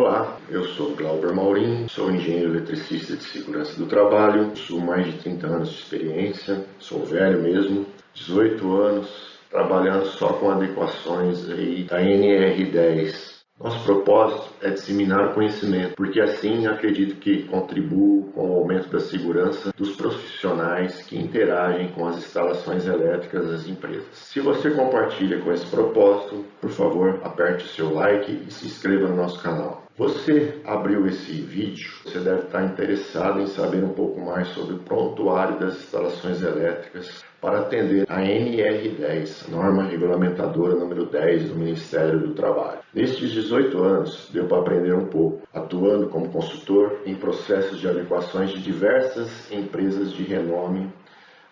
Olá, eu sou Glauber Maurin, sou engenheiro eletricista de segurança do trabalho, possuo mais de 30 anos de experiência, sou velho mesmo, 18 anos, trabalhando só com adequações aí da NR10. Nosso propósito é disseminar o conhecimento, porque assim acredito que contribuo com o aumento da segurança dos profissionais que interagem com as instalações elétricas das empresas. Se você compartilha com esse propósito, por favor, aperte o seu like e se inscreva no nosso canal. Você abriu esse vídeo, você deve estar interessado em saber um pouco mais sobre o prontuário das instalações elétricas para atender a NR10, norma regulamentadora número 10 do Ministério do Trabalho. Nestes 18 anos, deu para aprender um pouco, atuando como consultor em processos de adequações de diversas empresas de renome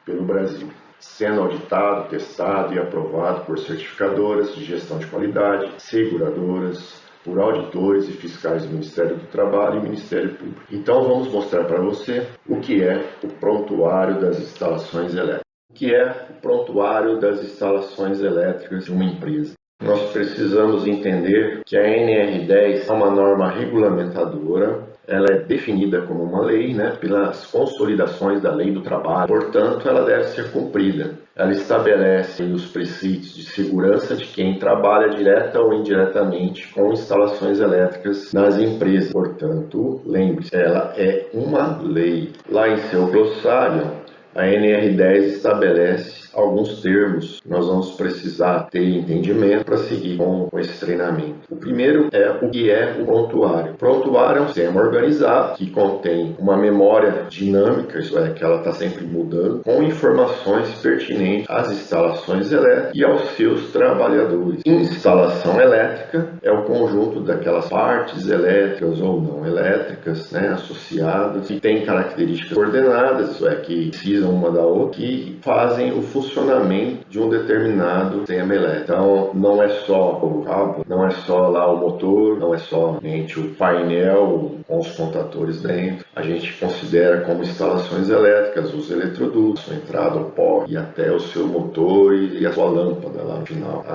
pelo Brasil, sendo auditado, testado e aprovado por certificadoras de gestão de qualidade, seguradoras, por auditores e fiscais do Ministério do Trabalho e Ministério Público. Então vamos mostrar para você o que é o prontuário das instalações elétricas. O que é o prontuário das instalações elétricas de uma empresa? Nós precisamos entender que a NR10 é uma norma regulamentadora. Ela é definida como uma lei, pelas consolidações da Lei do Trabalho, portanto, ela deve ser cumprida. Ela estabelece os preceitos de segurança de quem trabalha direta ou indiretamente com instalações elétricas nas empresas. Portanto, lembre-se, ela é uma lei. Lá em seu glossário, a NR10 estabelece alguns termos que nós vamos precisar ter entendimento para seguir com esse treinamento. O primeiro é o que é o prontuário. O prontuário é um sistema organizado que contém uma memória dinâmica, isso é, que ela está sempre mudando, com informações pertinentes às instalações elétricas e aos seus trabalhadores. Instalação elétrica é o conjunto daquelas partes elétricas ou não elétricas, associadas, que têm características coordenadas, isso é, que precisam uma da outra, que fazem o funcionamento de um determinado sistema elétrico. Então, não é só o cabo, não é só lá o motor, não é somente o painel com os contatores dentro. A gente considera como instalações elétricas os eletrodutos, sua entrada, o pó e até o seu motor e a sua lâmpada lá no final.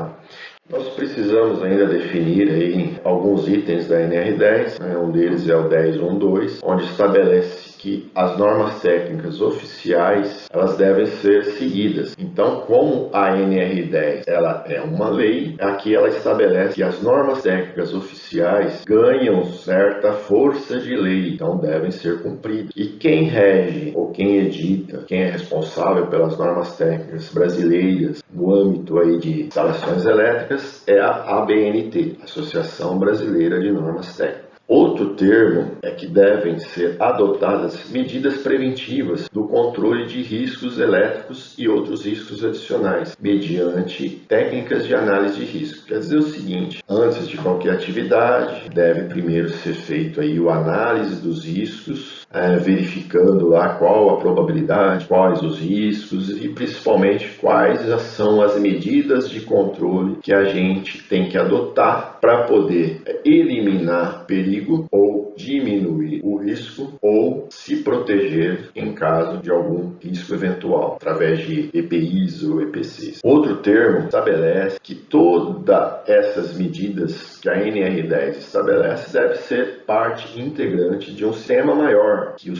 Nós precisamos ainda definir aí alguns itens da NR10, um deles é o 10.1.2, onde estabelece que as normas técnicas oficiais elas devem ser seguidas. Então, como a NR10 ela é uma lei, aqui ela estabelece que as normas técnicas oficiais ganham certa força de lei, então devem ser cumpridas. E quem rege ou quem edita, quem é responsável pelas normas técnicas brasileiras no âmbito aí de instalações elétricas é a ABNT, Associação Brasileira de Normas Técnicas. Outro termo é que devem ser adotadas medidas preventivas do controle de riscos elétricos e outros riscos adicionais, mediante técnicas de análise de risco. Quer dizer o seguinte, antes de qualquer atividade, deve primeiro ser feito aí a análise dos riscos, verificando lá qual a probabilidade, quais os riscos e principalmente quais são as medidas de controle que a gente tem que adotar para poder eliminar perigo ou diminuir o risco ou se proteger em caso de algum risco eventual, através de EPIs ou EPCs. Outro termo estabelece que todas essas medidas que a NR10 estabelece deve ser parte integrante de um sistema maior, que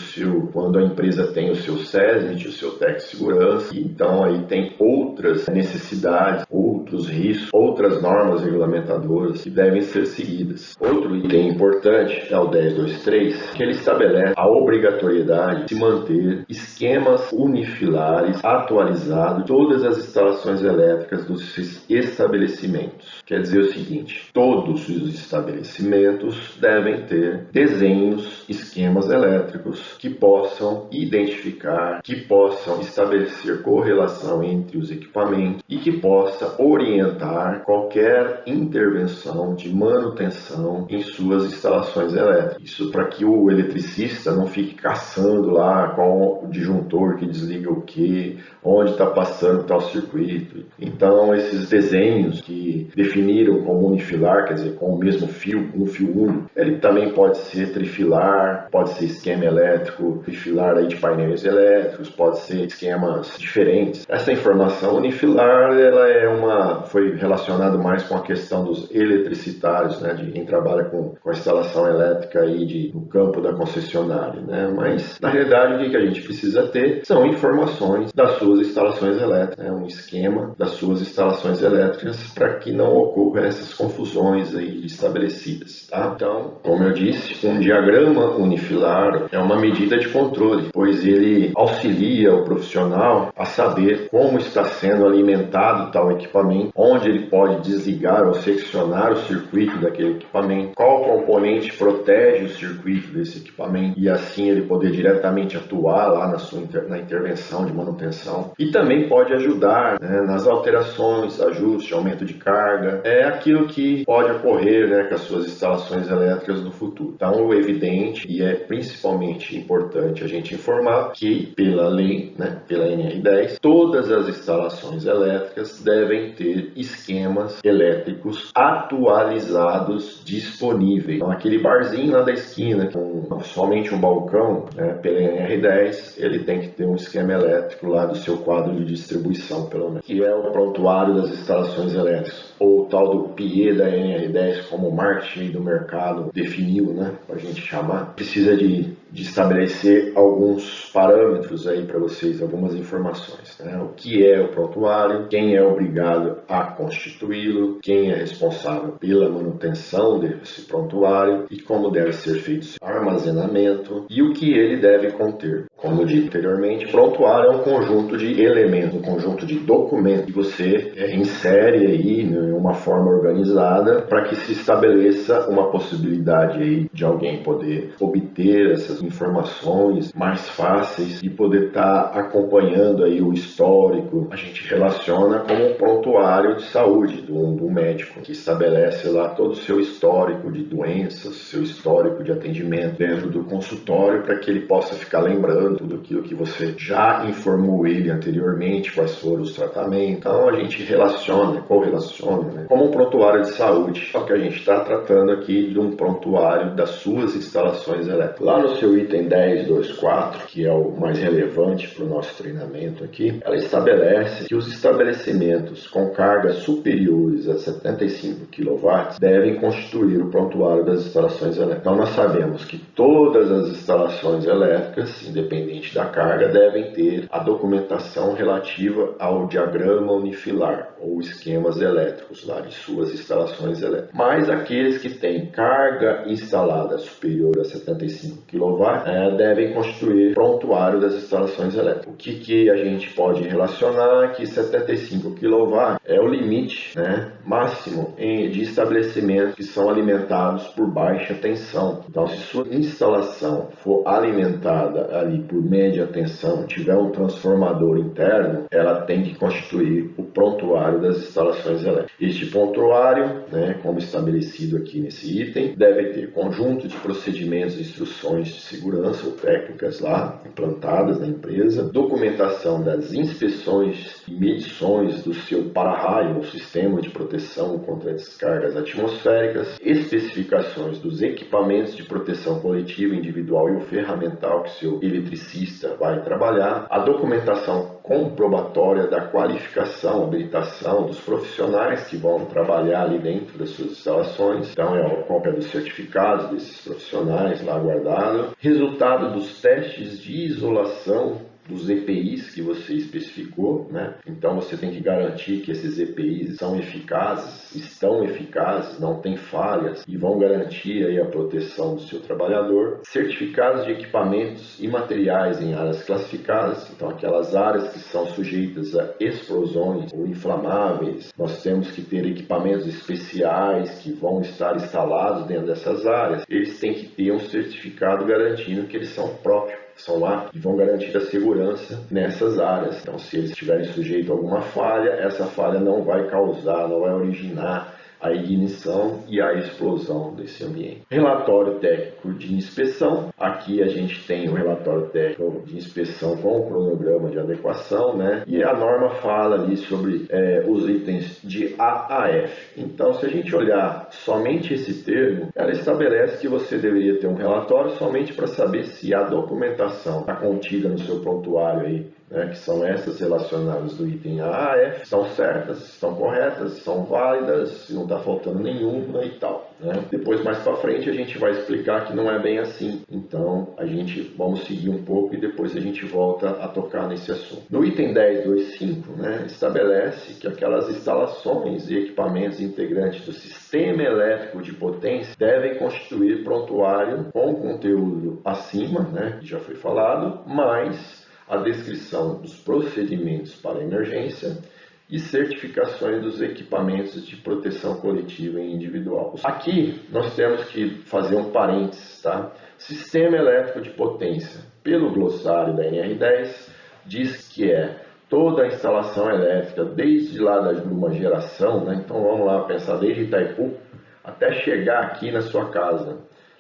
quando a empresa tem o seu SESMIT, o seu TEC Segurança, então aí tem outras necessidades, outros riscos, outras normas regulamentadoras que devem ser seguidas. Outro item importante é o 10.2.3, que ele estabelece a obrigatoriedade de manter esquemas unifilares atualizados de todas as instalações elétricas dos estabelecimentos. Quer dizer o seguinte, todos os estabelecimentos devem ter desenhos, esquemas elétricos que possam identificar, que possam estabelecer correlação entre os equipamentos e que possa orientar qualquer intervenção de manutenção em suas instalações elétricas. Isso para que o eletricista não fique caçando lá qual o disjuntor que desliga o que, onde está passando tal circuito. Então, esses desenhos que definiram como unifilar, quer dizer, com o mesmo fio, um fio único, ele também pode ser trifilar, pode ser esquema elétrico, trifilar aí de painéis elétricos, pode ser esquemas diferentes. Essa informação unifilar, ela foi relacionada mais com a questão dos eletricistas eletricitários, né, de quem trabalha com a instalação elétrica aí no campo da concessionária, né? Mas, na realidade, o que a gente precisa ter são informações das suas instalações elétricas, né? Um esquema das suas instalações elétricas para que não ocorram essas confusões aí estabelecidas, tá? Então, como eu disse, um diagrama unifilar é uma medida de controle, pois ele auxilia o profissional a saber como está sendo alimentado tal equipamento, onde ele pode desligar ou seccionar o circuito daquele equipamento, qual componente protege o circuito desse equipamento e assim ele poder diretamente atuar lá na intervenção de manutenção, e também pode ajudar, né, nas alterações, ajuste, aumento de carga, é aquilo que pode ocorrer, né, com as suas instalações elétricas no futuro. Então, é evidente e é principalmente importante a gente informar que, pela lei, né, pela NR10, todas as instalações elétricas devem ter esquemas elétricos atualizados disponíveis. Então, aquele barzinho lá da esquina com somente um balcão, né, pela NR10, ele tem que ter um esquema elétrico lá do seu quadro de distribuição, pelo menos, que é o prontuário das instalações elétricas, ou o tal do PIE da NR10, como o marketing do mercado definiu, né, para a gente chamar. Precisa de estabelecer alguns parâmetros aí para vocês, algumas informações, né? O que é o prontuário, quem é obrigado a constituí-lo, quem é responsável pela manutenção desse prontuário e como deve ser feito seu armazenamento e o que ele deve conter. Como dito anteriormente, prontuário é um conjunto de elementos, um conjunto de documentos que você insere aí em uma forma organizada para que se estabeleça uma possibilidade aí de alguém poder obter essas informações mais fáceis e poder estar acompanhando aí o histórico. A gente relaciona como um prontuário de saúde do médico, que estabelece lá todo o seu histórico de doenças, seu histórico de atendimento dentro do consultório, para que ele possa ficar lembrando tudo aquilo que você já informou ele anteriormente, quais foram os tratamentos. Então a gente correlaciona, né, como um prontuário de saúde. Só que a gente está tratando aqui de um prontuário das suas instalações elétricas. Lá no seu item 10.2.4, que é o mais relevante para o nosso treinamento aqui, ela estabelece que os estabelecimentos com cargas superiores a 75 kW devem constituir o prontuário das instalações elétricas. Então nós sabemos que todas as instalações elétricas, independente da carga, devem ter a documentação relativa ao diagrama unifilar ou esquemas elétricos lá de suas instalações elétricas. Mas aqueles que têm carga instalada superior a 75 kW devem constituir prontuário das instalações elétricas. O que a gente pode relacionar que 75 kW é o limite, né, máximo de estabelecimentos que são alimentados por baixa tensão. Então, se sua instalação for alimentada ali por média tensão, tiver um transformador interno, ela tem que constituir o prontuário das instalações elétricas. Este prontuário, né, como estabelecido aqui nesse item, deve ter conjunto de procedimentos e instruções de segurança ou técnicas lá implantadas na empresa, documentação das inspeções e medições do seu para-raio, ou sistema de proteção contra descargas atmosféricas, especificações dos equipamentos de proteção coletiva, individual e o ferramental que seu eletricista vai trabalhar, a documentação comprobatória da qualificação, habilitação dos profissionais que vão trabalhar ali dentro das suas instalações. Então é a cópia dos certificados desses profissionais lá guardado, resultado dos testes de isolação dos EPIs que você especificou, né? Então você tem que garantir que esses EPIs são eficazes, estão eficazes, não tem falhas e vão garantir aí a proteção do seu trabalhador. Certificados de equipamentos e materiais em áreas classificadas, então aquelas áreas que são sujeitas a explosões ou inflamáveis, nós temos que ter equipamentos especiais que vão estar instalados dentro dessas áreas. Eles têm que ter um certificado garantindo que eles são próprios, são lá e vão garantir a segurança nessas áreas. Então, se eles estiverem sujeitos a alguma falha, essa falha não vai causar, não vai originar a ignição e a explosão desse ambiente. Relatório técnico de inspeção. Aqui a gente tem o relatório técnico de inspeção com o cronograma de adequação, né? E a norma fala ali sobre os itens de A a F. Então, se a gente olhar somente esse termo, ela estabelece que você deveria ter um relatório somente para saber se a documentação está contida no seu prontuário aí né, que são essas relacionadas do item A a F, estão certas, estão corretas, estão válidas, se não está faltando nenhuma e tal. Né? Depois, mais para frente, a gente vai explicar que não é bem assim. Então, vamos seguir um pouco e depois a gente volta a tocar nesse assunto. No item 10.2.5, né, estabelece que aquelas instalações e equipamentos integrantes do sistema elétrico de potência devem constituir prontuário com conteúdo acima, né, que já foi falado, mais a descrição dos procedimentos para emergência e certificações dos equipamentos de proteção coletiva e individual. Aqui nós temos que fazer um parênteses, tá? Sistema elétrico de potência, pelo glossário da NR10, diz que é toda a instalação elétrica, desde lá de uma geração, né? Então vamos lá pensar desde Itaipu até chegar aqui na sua casa,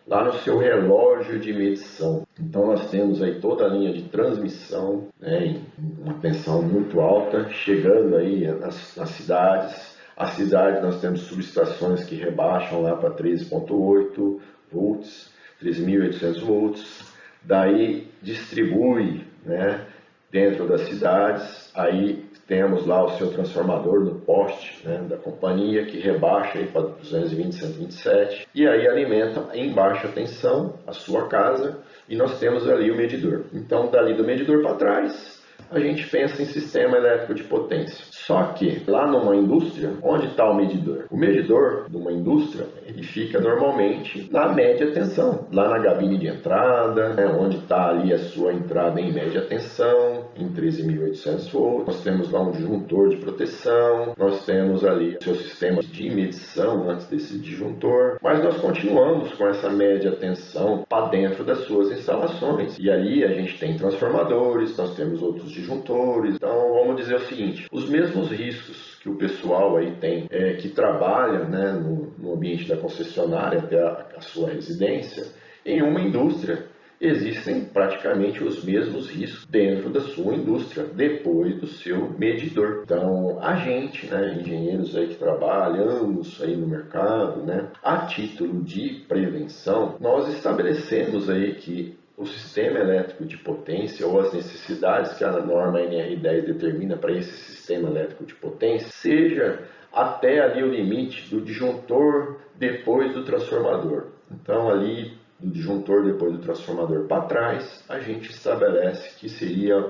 lá no seu relógio de medição. Então nós temos aí toda a linha de transmissão, né, em uma tensão muito alta, chegando aí nas cidades. As cidades nós temos subestações que rebaixam lá para 13.8 volts, 13.800 volts, daí distribui, né, dentro das cidades, aí temos lá o seu transformador no poste, né, da companhia, que rebaixa aí para 220, 127, e aí alimenta em baixa tensão a sua casa, e nós temos ali o medidor. Então, dali do medidor para trás, a gente pensa em sistema elétrico de potência. Só que lá numa indústria, onde está o medidor? O medidor de uma indústria, ele fica normalmente na média tensão, lá na gabine de entrada, né, onde está ali a sua entrada em média tensão, em 13.800 volts. Nós temos lá um disjuntor de proteção, nós temos ali o seu sistema de medição antes desse disjuntor, mas nós continuamos com essa média tensão para dentro das suas instalações. E ali a gente tem transformadores, nós temos outros disjuntores. Então vamos dizer o seguinte, os mesmos riscos que o pessoal aí tem, que trabalha, né, no ambiente da concessionária até a sua residência, em uma indústria existem praticamente os mesmos riscos dentro da sua indústria, depois do seu medidor. Então, a gente, né, engenheiros aí que trabalhamos aí no mercado, né, a título de prevenção, nós estabelecemos aí que o sistema elétrico de potência ou as necessidades que a norma NR10 determina para esse sistema elétrico de potência seja até ali o limite do disjuntor depois do transformador. Então, ali do disjuntor depois do transformador para trás, a gente estabelece que seria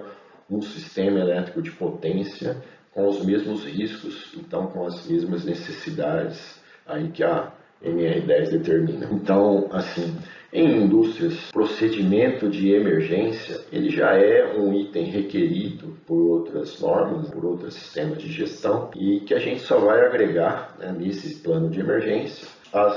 um sistema elétrico de potência com os mesmos riscos, então com as mesmas necessidades aí que a NR10 determina. Então, assim, em indústrias, procedimento de emergência, ele já é um item requerido por outras normas, por outros sistemas de gestão, e que a gente só vai agregar, né, nesse plano de emergência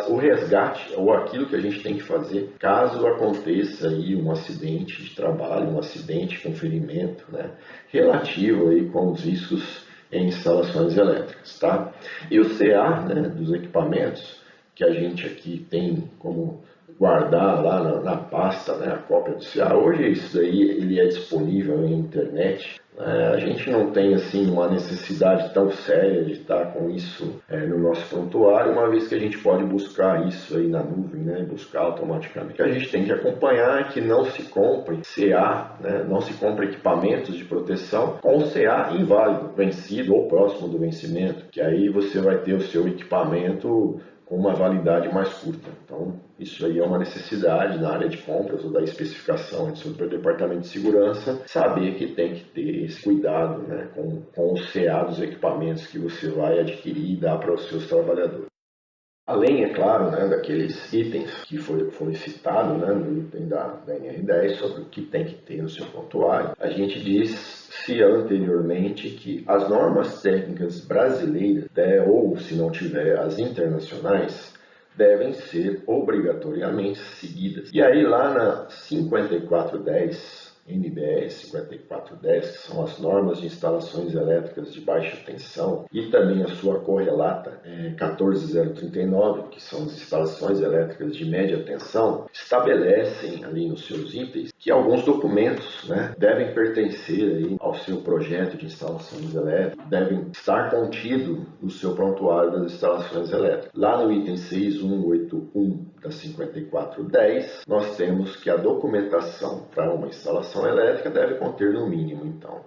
o resgate ou aquilo que a gente tem que fazer caso aconteça aí um acidente de trabalho, um acidente com ferimento, né, relativo aí com os riscos em instalações elétricas, tá? E o CA, né, dos equipamentos, que a gente aqui tem como guardar lá na pasta, né, a cópia do CA. Hoje isso daí ele é disponível na internet. A gente não tem assim uma necessidade tão séria de estar com isso no nosso prontuário, uma vez que a gente pode buscar isso aí na nuvem, né, buscar automaticamente. O que a gente tem que acompanhar é que não se compre CA, né, não se compre equipamentos de proteção com CA inválido, vencido ou próximo do vencimento, que aí você vai ter o seu equipamento com uma validade mais curta. Então, isso aí é uma necessidade na área de compras ou da especificação do departamento de segurança, saber que tem que ter esse cuidado, né, com o CA dos equipamentos que você vai adquirir e dar para os seus trabalhadores. Além, é claro, né, daqueles itens que foi citado, né, no item da NR10 sobre o que tem que ter no seu prontuário, a gente disse anteriormente que as normas técnicas brasileiras, ou se não tiver as internacionais, devem ser obrigatoriamente seguidas. E aí lá na 5410, NBR 5410, que são as normas de instalações elétricas de baixa tensão, e também a sua correlata 14039, que são as instalações elétricas de média tensão, estabelecem ali nos seus itens que alguns documentos, né, devem pertencer aí ao seu projeto de instalações elétricas, devem estar contidos no seu prontuário das instalações elétricas. Lá no item 6181 da 5410, nós temos que a documentação para uma instalação elétrica deve conter no mínimo, então,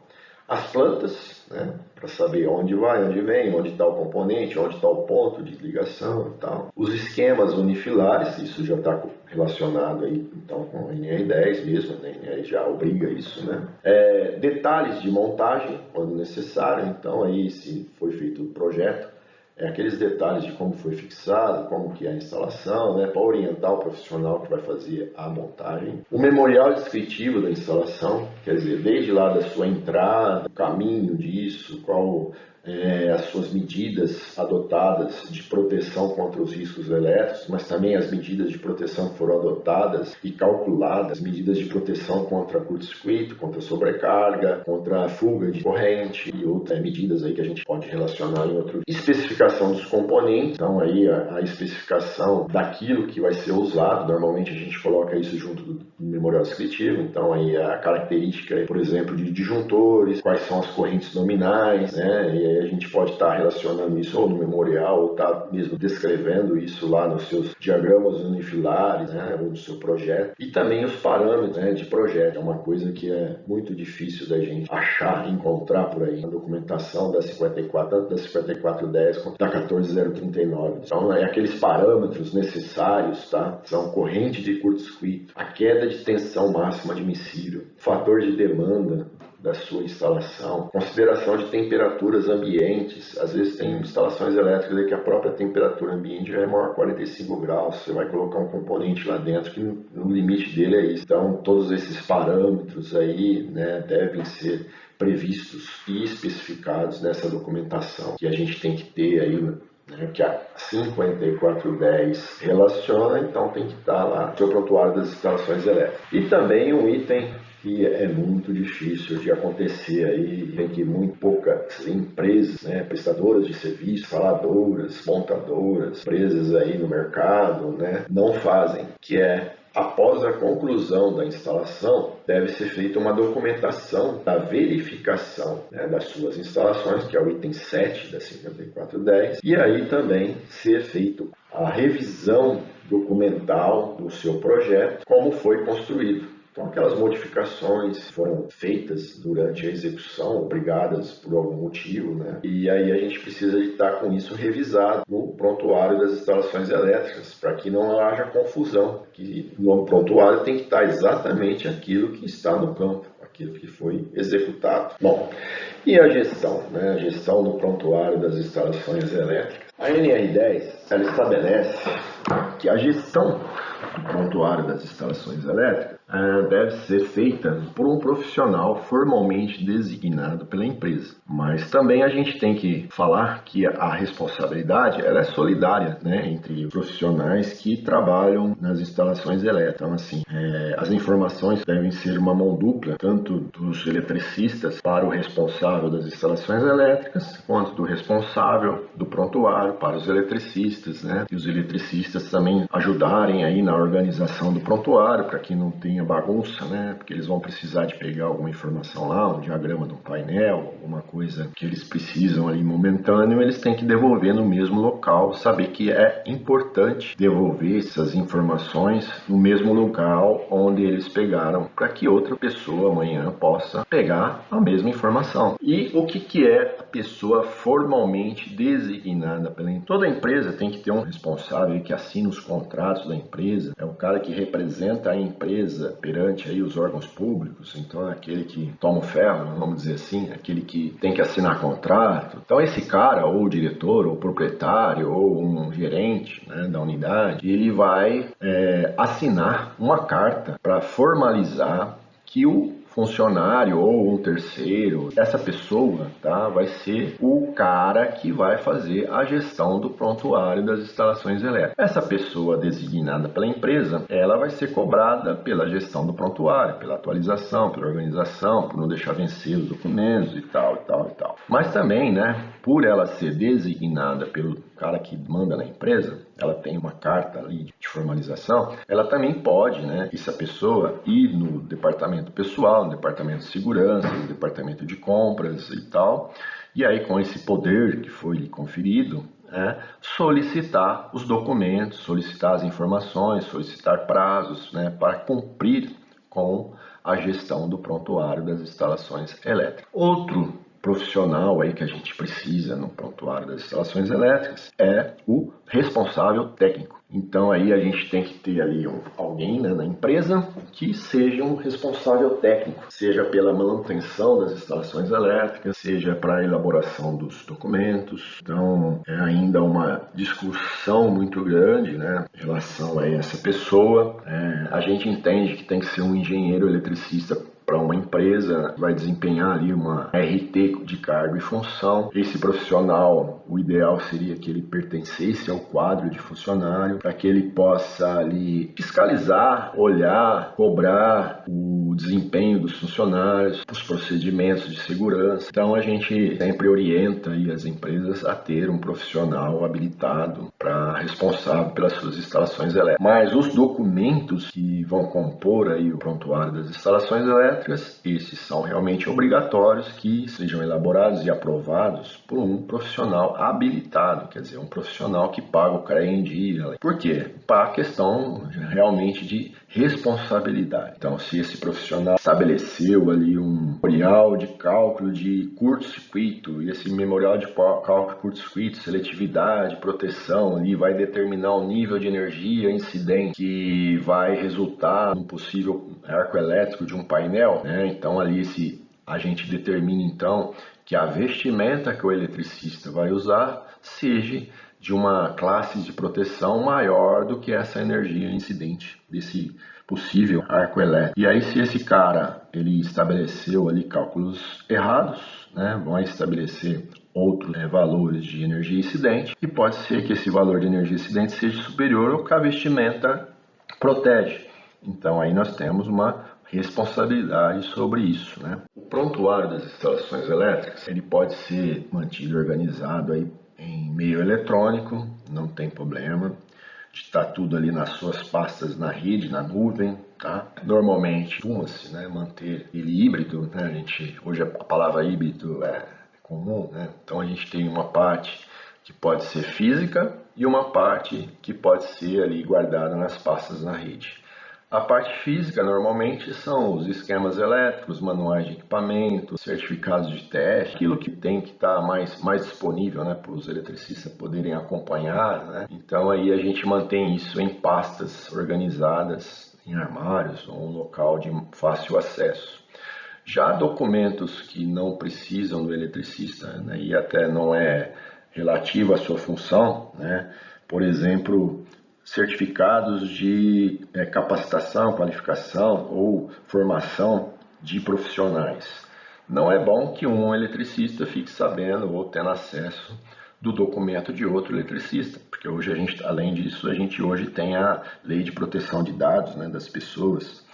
as plantas, né, para saber onde vai, onde vem, onde está o componente, onde está o ponto de ligação e tal. Os esquemas unifilares, isso já está relacionado aí, então, com a NR10 mesmo, a NR já obriga isso, né? Detalhes de montagem, quando necessário, então aí se foi feito o projeto, aqueles detalhes de como foi fixado, como que é a instalação, né, para orientar o profissional que vai fazer a montagem. O memorial descritivo da instalação, quer dizer, desde lá da sua entrada, o caminho disso, qual as suas medidas adotadas de proteção contra os riscos elétricos, mas também as medidas de proteção que foram adotadas e calculadas, medidas de proteção contra curto-circuito, contra sobrecarga, contra a fuga de corrente e outras medidas aí que a gente pode relacionar em outro. Especificação dos componentes, então aí a especificação daquilo que vai ser usado, normalmente a gente coloca isso junto do memorial descritivo, então aí a característica, por exemplo, de disjuntores, quais são as correntes nominais, né, e aí a gente pode estar relacionando isso ou no memorial, ou estar mesmo descrevendo isso lá nos seus diagramas unifilares, né, ou no seu projeto. E também os parâmetros, né, de projeto, é uma coisa que é muito difícil da gente achar, encontrar por aí, na documentação da 54, tanto da 5410 quanto da 14039. Então, aqueles parâmetros necessários, tá? São corrente de curto-circuito, a queda de tensão máxima admissível, fator de demanda da sua instalação, consideração de temperaturas ambientes. Às vezes tem instalações elétricas que a própria temperatura ambiente já é maior 45 graus, você vai colocar um componente lá dentro que no limite dele é isso. Então todos esses parâmetros aí, né, devem ser previstos e especificados nessa documentação que a gente tem que ter aí, né, que a 5410 relaciona, então tem que estar lá no seu prontuário das instalações elétricas. E também um item que é muito difícil de acontecer aí, tem que muito poucas empresas, né, prestadoras de serviço, instaladoras, montadoras, empresas aí no mercado, né, não fazem, que é após a conclusão da instalação, deve ser feita uma documentação da verificação, né, das suas instalações, que é o item 7 da 5410, e aí também ser feito a revisão documental do seu projeto, como foi construído. Então, aquelas modificações foram feitas durante a execução, obrigadas por algum motivo, né? E aí a gente precisa de estar com isso revisado no prontuário das instalações elétricas, para que não haja confusão, que no prontuário tem que estar exatamente aquilo que está no campo, aquilo que foi executado. Bom, e a gestão, né? A gestão do prontuário das instalações elétricas. A NR10, ela estabelece que a gestão do prontuário das instalações elétricas deve ser feita por um profissional formalmente designado pela empresa. Mas também a gente tem que falar que a responsabilidade ela é solidária, né, entre profissionais que trabalham nas instalações elétricas. Então, assim, as informações devem ser uma mão dupla, tanto dos eletricistas para o responsável das instalações elétricas, quanto do responsável do prontuário para os eletricistas, né, e os eletricistas também ajudarem aí na organização do prontuário para que não tenha bagunça, né? Porque eles vão precisar de pegar alguma informação lá, um diagrama de um painel, alguma coisa que eles precisam ali momentâneo, eles têm que devolver no mesmo local, saber que é importante devolver essas informações no mesmo local onde eles pegaram, para que outra pessoa amanhã possa pegar a mesma informação. E o que é a pessoa formalmente designada pela empresa? Toda empresa tem que ter um responsável que assina os contratos da empresa, é o cara que representa a empresa perante aí os órgãos públicos, então é aquele que toma o ferro, vamos dizer assim, aquele que tem que assinar contrato. Então esse cara, ou o diretor, ou o proprietário, ou um gerente, né, da unidade, ele vai assinar uma carta para formalizar que o funcionário ou um terceiro, essa pessoa, tá, vai ser o cara que vai fazer a gestão do prontuário das instalações elétricas. Essa pessoa designada pela empresa, ela vai ser cobrada pela gestão do prontuário, pela atualização, pela organização, por não deixar vencer os documentos e tal, e tal, e tal. Mas também, né, por ela ser designada pelo cara que manda na empresa, ela tem uma carta ali de formalização, ela também pode, né, essa pessoa ir no departamento pessoal, no departamento de segurança, no departamento de compras e tal, e aí com esse poder que foi lhe conferido, solicitar os documentos, solicitar as informações, solicitar prazos, né, para cumprir com a gestão do prontuário das instalações elétricas. Outro profissional aí que a gente precisa no prontuário das instalações elétricas é o responsável técnico. Então aí a gente tem que ter ali alguém, né, na empresa que seja um responsável técnico, seja pela manutenção das instalações elétricas, seja para a elaboração dos documentos. Então é ainda uma discussão muito grande, né, em relação a essa pessoa. A gente entende que tem que ser um engenheiro eletricista para uma empresa, vai desempenhar ali uma RT de cargo e função. Esse profissional, o ideal seria que ele pertencesse ao quadro de funcionário, para que ele possa ali fiscalizar, olhar, cobrar o desempenho dos funcionários, os procedimentos de segurança. Então a gente sempre orienta aí as empresas a ter um profissional habilitado para responsável pelas suas instalações elétricas. Mas os documentos que vão compor aí o prontuário das instalações elétricas, esses são realmente obrigatórios que sejam elaborados e aprovados por um profissional habilitado, quer dizer, um profissional que paga o CREA em dia. Por quê? Para a questão realmente de responsabilidade. Então, se esse profissional estabeleceu ali um memorial de cálculo de curto-circuito, e esse memorial de cálculo de curto-circuito, seletividade, proteção, ali vai determinar o nível de energia incidente que vai resultar num possível arco elétrico de um painel, né? Então ali a gente determina então que a vestimenta que o eletricista vai usar seja de uma classe de proteção maior do que essa energia incidente desse possível arco elétrico. E aí, se esse cara ele estabeleceu ali cálculos errados, né, vão estabelecer outros valores de energia incidente, e pode ser que esse valor de energia incidente seja superior ao que a vestimenta protege. Então aí nós temos uma responsabilidade sobre isso, né? O prontuário das instalações elétricas ele pode ser mantido organizado aí em meio eletrônico, não tem problema, está tudo ali nas suas pastas na rede, na nuvem, tá? Normalmente costuma-se, né, manter ele híbrido, né? Hoje a palavra híbrido é comum, né? Então a gente tem uma parte que pode ser física e uma parte que pode ser ali guardada nas pastas na rede. A parte física normalmente são os esquemas elétricos, manuais de equipamento, certificados de teste, aquilo que tem que estar mais disponível, né, para os eletricistas poderem acompanhar, né? Então aí a gente mantém isso em pastas organizadas em armários ou um local de fácil acesso. Já documentos que não precisam do eletricista, né, e até não é relativo à sua função, né, por exemplo, certificados de capacitação, qualificação ou formação de profissionais. Não é bom que um eletricista fique sabendo ou tendo acesso do documento de outro eletricista, porque hoje além disso, a gente hoje tem a lei de proteção de dados, né, das pessoas.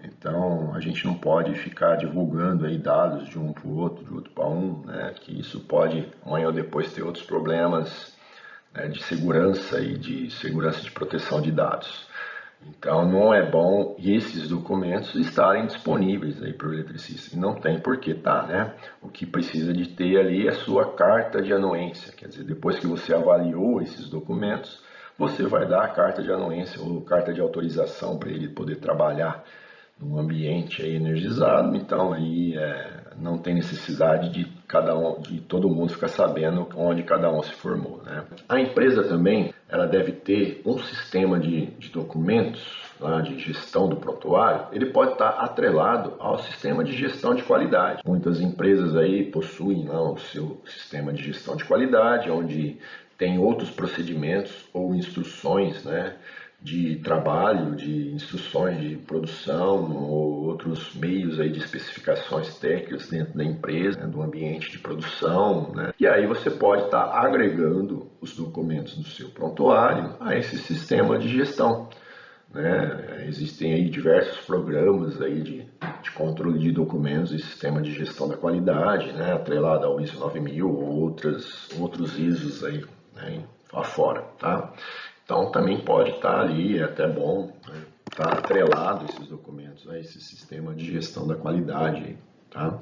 Então a gente não pode ficar divulgando aí dados de um para o outro, de outro para um, né, que isso pode amanhã ou depois ter outros problemas de segurança e de segurança de proteção de dados. Então não é bom esses documentos estarem disponíveis aí para o eletricista. E não tem por que tá, né? O que precisa de ter ali é a sua carta de anuência. Quer dizer, depois que você avaliou esses documentos, você vai dar a carta de anuência ou carta de autorização para ele poder trabalhar num ambiente aí energizado. Então aí não tem necessidade de todo mundo ficar sabendo onde cada um se formou, né? A empresa também ela deve ter um sistema de documentos lá de gestão do prontuário. Ele pode estar atrelado ao sistema de gestão de qualidade. Muitas empresas aí possuem lá o seu sistema de gestão de qualidade, onde tem outros procedimentos ou instruções, né, de trabalho, de instruções de produção ou outros meios aí de especificações técnicas dentro da empresa, né, do ambiente de produção, né? E aí você pode estar agregando os documentos do seu prontuário a esse sistema de gestão, né? Existem aí diversos programas aí de controle de documentos e sistema de gestão da qualidade, né, atrelado ao ISO 9000 ou outros ISOs aí, né, afora, tá? Então também pode estar ali, é até bom, né, estar atrelado esses documentos a esse sistema de gestão da qualidade, tá?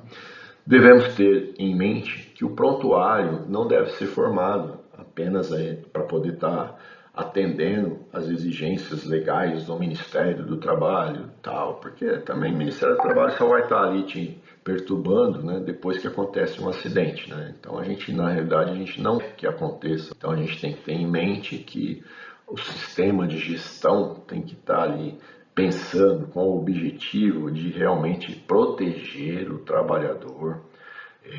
Devemos ter em mente que o prontuário não deve ser formado apenas para poder estar atendendo às exigências legais do Ministério do Trabalho, tal, porque também o Ministério do Trabalho só vai estar ali te perturbando, né, depois que acontece um acidente, né? Então na realidade a gente não quer que aconteça. Então a gente tem que ter em mente que o sistema de gestão tem que estar ali pensando com o objetivo de realmente proteger o trabalhador,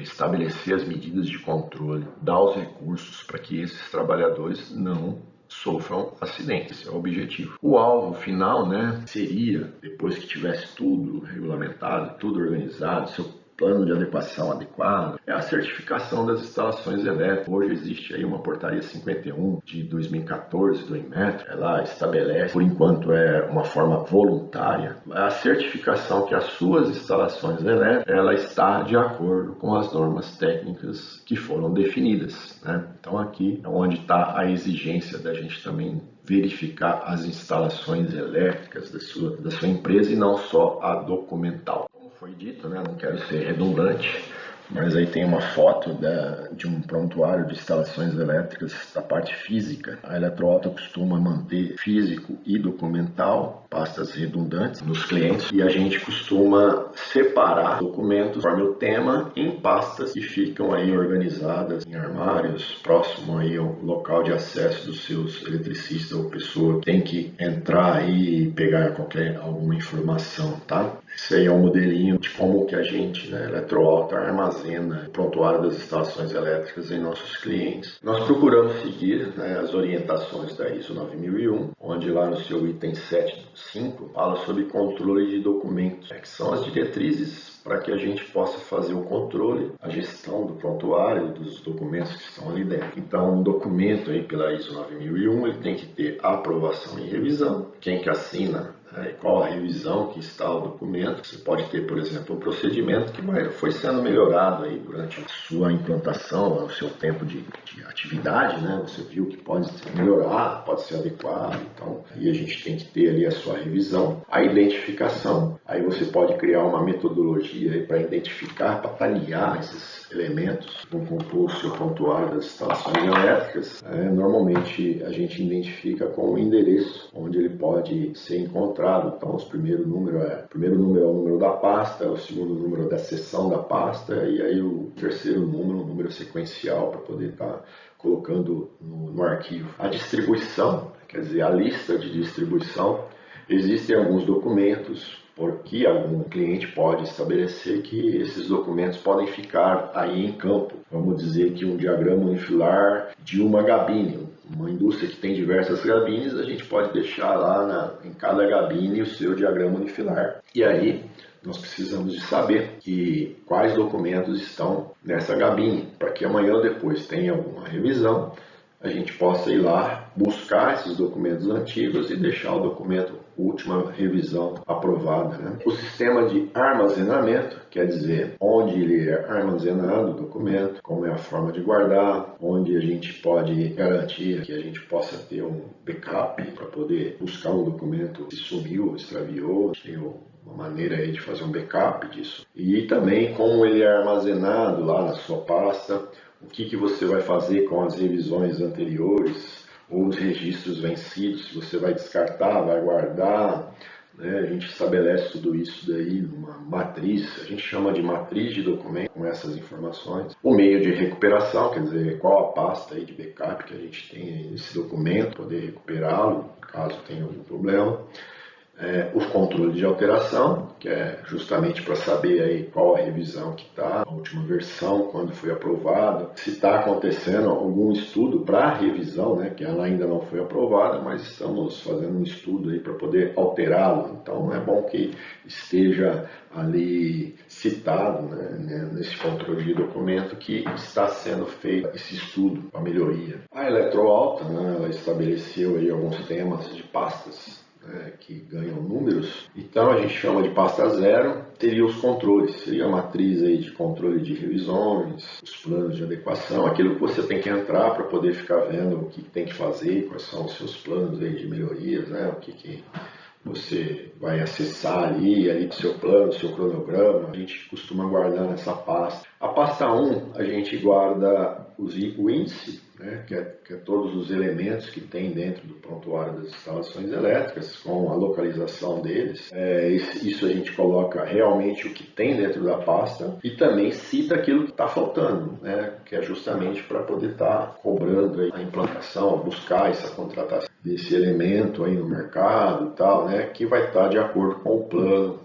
estabelecer as medidas de controle, dar os recursos para que esses trabalhadores não sofram acidentes. Esse é o objetivo. O alvo final, né, seria, depois que tivesse tudo regulamentado, tudo organizado, seu plano de adequação adequado, é a certificação das instalações elétricas. Hoje existe aí uma portaria 51 de 2014 do Inmetro, ela estabelece, por enquanto é uma forma voluntária, a certificação que as suas instalações elétricas, ela está de acordo com as normas técnicas que foram definidas, né? Então aqui é onde está a exigência da gente também verificar as instalações elétricas da sua empresa e não só a documental. Foi dito, né? Não quero ser redundante, mas aí tem uma foto de um prontuário de instalações elétricas da parte física. A Eletroauto costuma manter físico e documental, pastas redundantes nos clientes, e a gente costuma separar documentos conforme o tema em pastas que ficam aí organizadas em armários, próximo aí ao local de acesso dos seus eletricistas ou pessoa que tem que entrar aí e pegar alguma informação, tá? Esse aí é um modelinho de como que a gente, né, Eletroauto, armazena o prontuário das instalações elétricas em nossos clientes. Nós procuramos seguir, né, as orientações da ISO 9001, onde lá no seu item 7.5 fala sobre controle de documentos, que são as diretrizes para que a gente possa fazer o controle, a gestão do prontuário, dos documentos que estão ali dentro. Então, um documento aí pela ISO 9001, ele tem que ter aprovação e revisão. Quem que assina, qual a revisão que está o documento. Você pode ter, por exemplo, um procedimento que foi sendo melhorado aí durante a sua implantação, o seu tempo de atividade, né? Você viu que pode ser melhorado, pode ser adequado, então aí a gente tem que ter ali a sua revisão. A identificação, aí você pode criar uma metodologia para identificar, para talhar esses elementos que vão compor o seu prontuário das instalações elétricas. Normalmente a gente identifica com o endereço onde ele pode ser encontrado. Então, o primeiro número é o número da pasta, o segundo número é da seção da pasta, e aí o terceiro número, o número sequencial para poder estar colocando no arquivo. A distribuição, quer dizer, a lista de distribuição, existem alguns documentos porque algum cliente pode estabelecer que esses documentos podem ficar aí em campo. Vamos dizer que um diagrama unifilar de uma gabine, uma indústria que tem diversas gabines, a gente pode deixar lá em cada gabine o seu diagrama unifilar. E aí nós precisamos de saber quais documentos estão nessa gabine, para que amanhã ou depois tenha alguma revisão, a gente possa ir lá buscar esses documentos antigos e deixar o documento última revisão aprovada, né? O sistema de armazenamento, quer dizer, onde ele é armazenado o documento, como é a forma de guardar, onde a gente pode garantir que a gente possa ter um backup para poder buscar um documento se sumiu, extraviou, tem uma maneira aí de fazer um backup disso. E também como ele é armazenado lá na sua pasta, o que você vai fazer com as revisões anteriores ou os registros vencidos, se você vai descartar, vai guardar, né? A gente estabelece tudo isso daí numa matriz, a gente chama de matriz de documento com essas informações. O meio de recuperação, quer dizer, qual a pasta aí de backup que a gente tem aí nesse documento, poder recuperá-lo caso tenha algum problema. O controle de alteração, que é justamente para saber aí qual a revisão que está, a última versão, quando foi aprovada, se está acontecendo algum estudo para a revisão, né, que ela ainda não foi aprovada, mas estamos fazendo um estudo aí para poder alterá-lo. Então é bom que esteja ali citado, né, nesse controle de documento que está sendo feito esse estudo para melhoria. A Eletroauto, né, ela estabeleceu aí alguns temas de pastas que ganham números, então a gente chama de pasta zero, teria os controles, seria a matriz aí de controle de revisões, os planos de adequação, aquilo que você tem que entrar para poder ficar vendo o que tem que fazer, quais são os seus planos aí de melhorias, né? você vai acessar ali do seu plano, seu cronograma, a gente costuma guardar nessa pasta. A pasta 1, a gente guarda o índice, né, que é todos os elementos que tem dentro do prontuário das instalações elétricas, com a localização deles. Isso a gente coloca realmente o que tem dentro da pasta e também cita aquilo que está faltando, né, que é justamente para poder estar cobrando a implantação, buscar essa contratação desse elemento aí no mercado e tal, né, que vai estar de acordo com o plano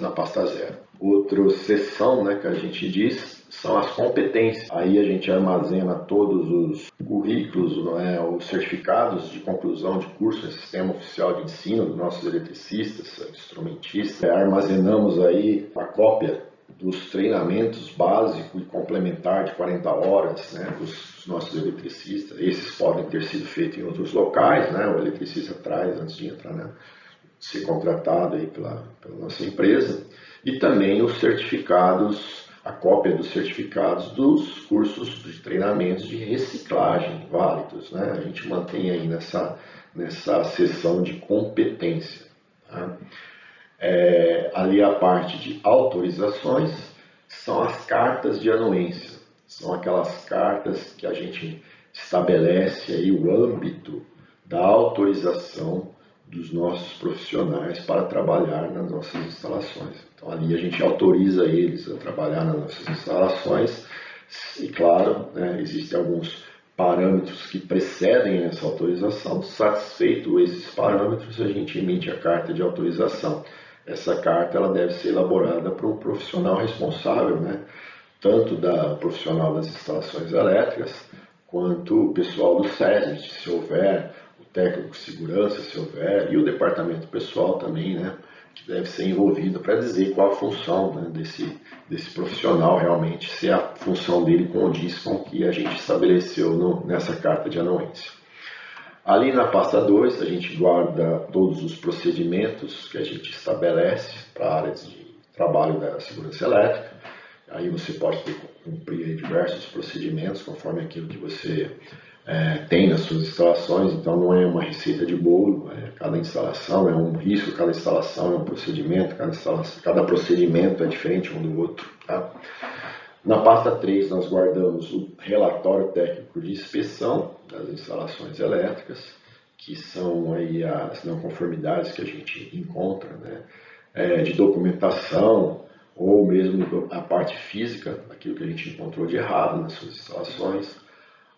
na pasta 0. Outra seção, né, que a gente diz são as competências. Aí a gente armazena todos os currículos, né, os certificados de conclusão de curso em sistema oficial de ensino dos nossos eletricistas, instrumentistas. Armazenamos aí a cópia dos treinamentos básico e complementar de 40 horas, né, dos nossos eletricistas. Esses podem ter sido feitos em outros locais, né, o eletricista traz antes de entrar, né, ser contratado aí pela nossa empresa. E também os certificados, a cópia dos certificados dos cursos de treinamentos de reciclagem válidos, né? A gente mantém aí nessa seção de competência. Tá? Ali a parte de autorizações são as cartas de anuência, são aquelas cartas que a gente estabelece aí o âmbito da autorização dos nossos profissionais para trabalhar nas nossas instalações. Então ali a gente autoriza eles a trabalhar nas nossas instalações e claro, né, existem alguns parâmetros que precedem essa autorização. Satisfeito esses parâmetros, a gente emite a carta de autorização. Essa carta ela deve ser elaborada por um profissional responsável, né, tanto da profissional das instalações elétricas quanto o pessoal do SESMIT, se houver, técnico de segurança, se houver, e o departamento pessoal também, né, que deve ser envolvido para dizer qual a função, né, desse profissional realmente, se a função dele condiz com o que a gente estabeleceu nessa carta de anuência. Ali na pasta 2, a gente guarda todos os procedimentos que a gente estabelece para áreas de trabalho da segurança elétrica. Aí você pode cumprir diversos procedimentos conforme aquilo que você tem nas suas instalações, então não é uma receita de bolo, cada instalação é um risco, cada instalação é um procedimento, cada procedimento é diferente um do outro. Tá? Na pasta 3 nós guardamos o relatório técnico de inspeção das instalações elétricas, que são aí as não conformidades que a gente encontra, né, de documentação ou mesmo a parte física, aquilo que a gente encontrou de errado nas suas instalações.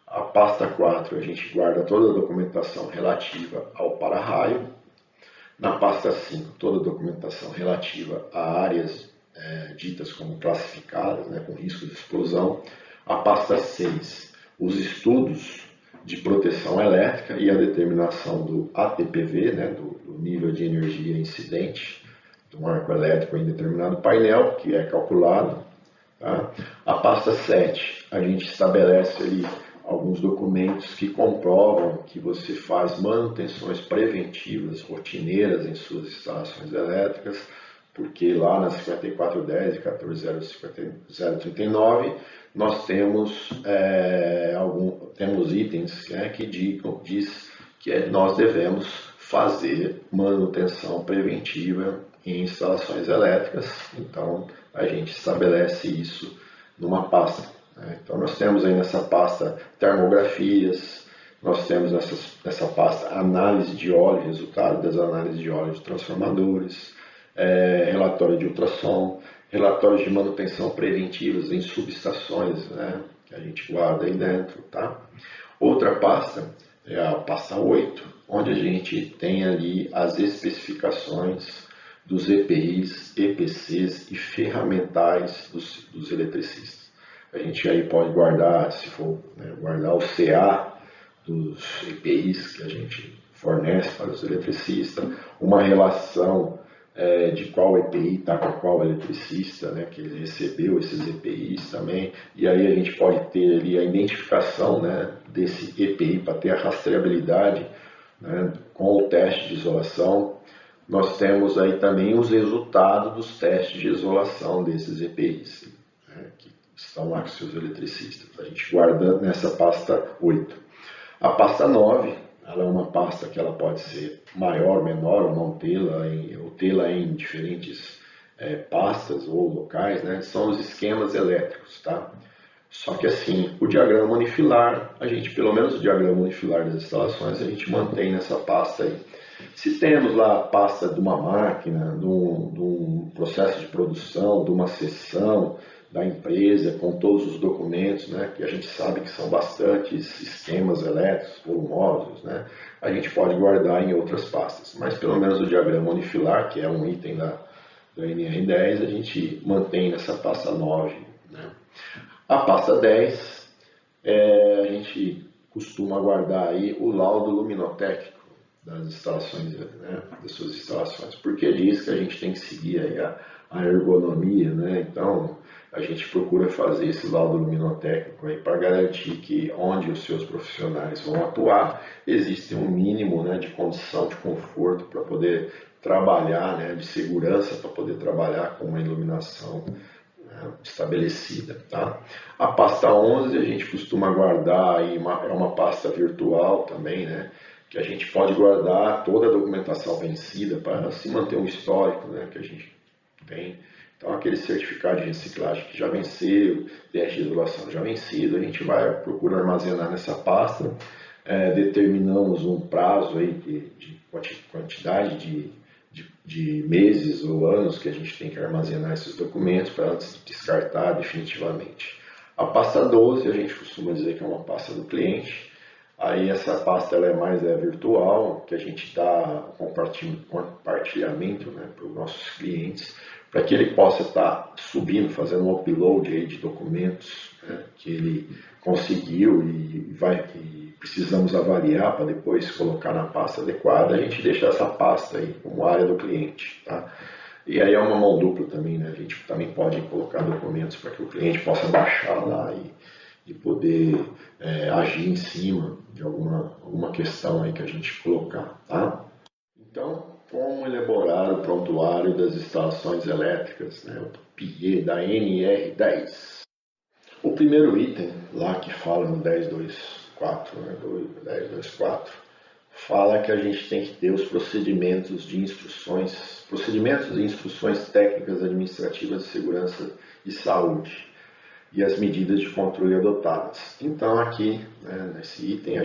A pasta 4 a gente guarda toda a documentação relativa ao para-raio. Na pasta 5 toda a documentação relativa a áreas ditas como classificadas, né, com risco de explosão. A pasta 6 os estudos de proteção elétrica e a determinação do ATPV, né, do nível de energia incidente do arco elétrico em determinado painel, que é calculado. Tá? A pasta 7 a gente estabelece ali alguns documentos que comprovam que você faz manutenções preventivas, rotineiras em suas instalações elétricas, porque lá na 5410 e 14.039 nós temos, temos itens, né, que diz que nós devemos fazer manutenção preventiva em instalações elétricas, então a gente estabelece isso numa pasta. Então nós temos aí nessa pasta termografias, nós temos nessa pasta análise de óleo, resultado das análises de óleo de transformadores, relatório de ultrassom, relatórios de manutenção preventivas em subestações, né, que a gente guarda aí dentro. Tá? Outra pasta é a pasta 8, onde a gente tem ali as especificações dos EPIs, EPCs e ferramentais dos eletricistas. A gente aí pode guardar, se for, né, guardar o CA dos EPIs que a gente fornece para os eletricistas, uma relação de qual EPI está com qual eletricista, né, que ele recebeu esses EPIs também, e aí a gente pode ter ali a identificação, né, desse EPI para ter a rastreabilidade, né, com o teste de isolação. Nós temos aí também os resultados dos testes de isolação desses EPIs, né, que estão lá com seus eletricistas. A gente guarda nessa pasta 8. A pasta 9, ela é uma pasta que ela pode ser maior, menor, ou não tê-la, ou tê-la em diferentes pastas ou locais, né? São os esquemas elétricos, tá? Só que assim, o diagrama unifilar, a gente, pelo menos o diagrama unifilar das instalações, a gente mantém nessa pasta aí. Se temos lá a pasta de uma máquina, de um processo de produção, de uma seção da empresa, com todos os documentos, né, que a gente sabe que são bastantes esquemas elétricos, volumosos, né, a gente pode guardar em outras pastas. Mas pelo menos o diagrama unifilar, que é um item da NR10, a gente mantém nessa pasta 9. Né. A pasta 10, a gente costuma guardar aí o laudo luminotécnico das instalações, né, das suas instalações, porque diz que a gente tem que seguir aí a ergonomia, né? Então a gente procura fazer esse laudo luminotécnico aí para garantir que onde os seus profissionais vão atuar existe um mínimo, né, de condição de conforto para poder trabalhar, né, de segurança para poder trabalhar com uma iluminação estabelecida, tá? A pasta 11 a gente costuma guardar aí é uma pasta virtual também, né? Que a gente pode guardar toda a documentação vencida para se manter um histórico, né? Que a gente tem. Então aquele certificado de reciclagem que já venceu, teste de isolação já vencido, a gente vai procurar armazenar nessa pasta. Determinamos um prazo aí de quantidade de meses ou anos que a gente tem que armazenar esses documentos para antes de descartar definitivamente. A pasta 12 a gente costuma dizer que é uma pasta do cliente. Aí essa pasta ela é mais virtual, que a gente dá compartilhamento, né, para os nossos clientes, para que ele possa estar subindo, fazendo um upload aí de documentos, né, que ele conseguiu e precisamos avaliar para depois colocar na pasta adequada. A gente deixa essa pasta aí como área do cliente, tá? E aí é uma mão dupla também, né? A gente também pode colocar documentos para que o cliente possa baixar lá e poder agir em cima de alguma questão aí que a gente colocar, tá? Então, como elaborar o prontuário das instalações elétricas, né? O PIE da NR10. O primeiro item, lá que fala no 10.2.4, né, 10.2.4, fala que a gente tem que ter os procedimentos e instruções técnicas administrativas de segurança e saúde e as medidas de controle adotadas. Então aqui, né, nesse item,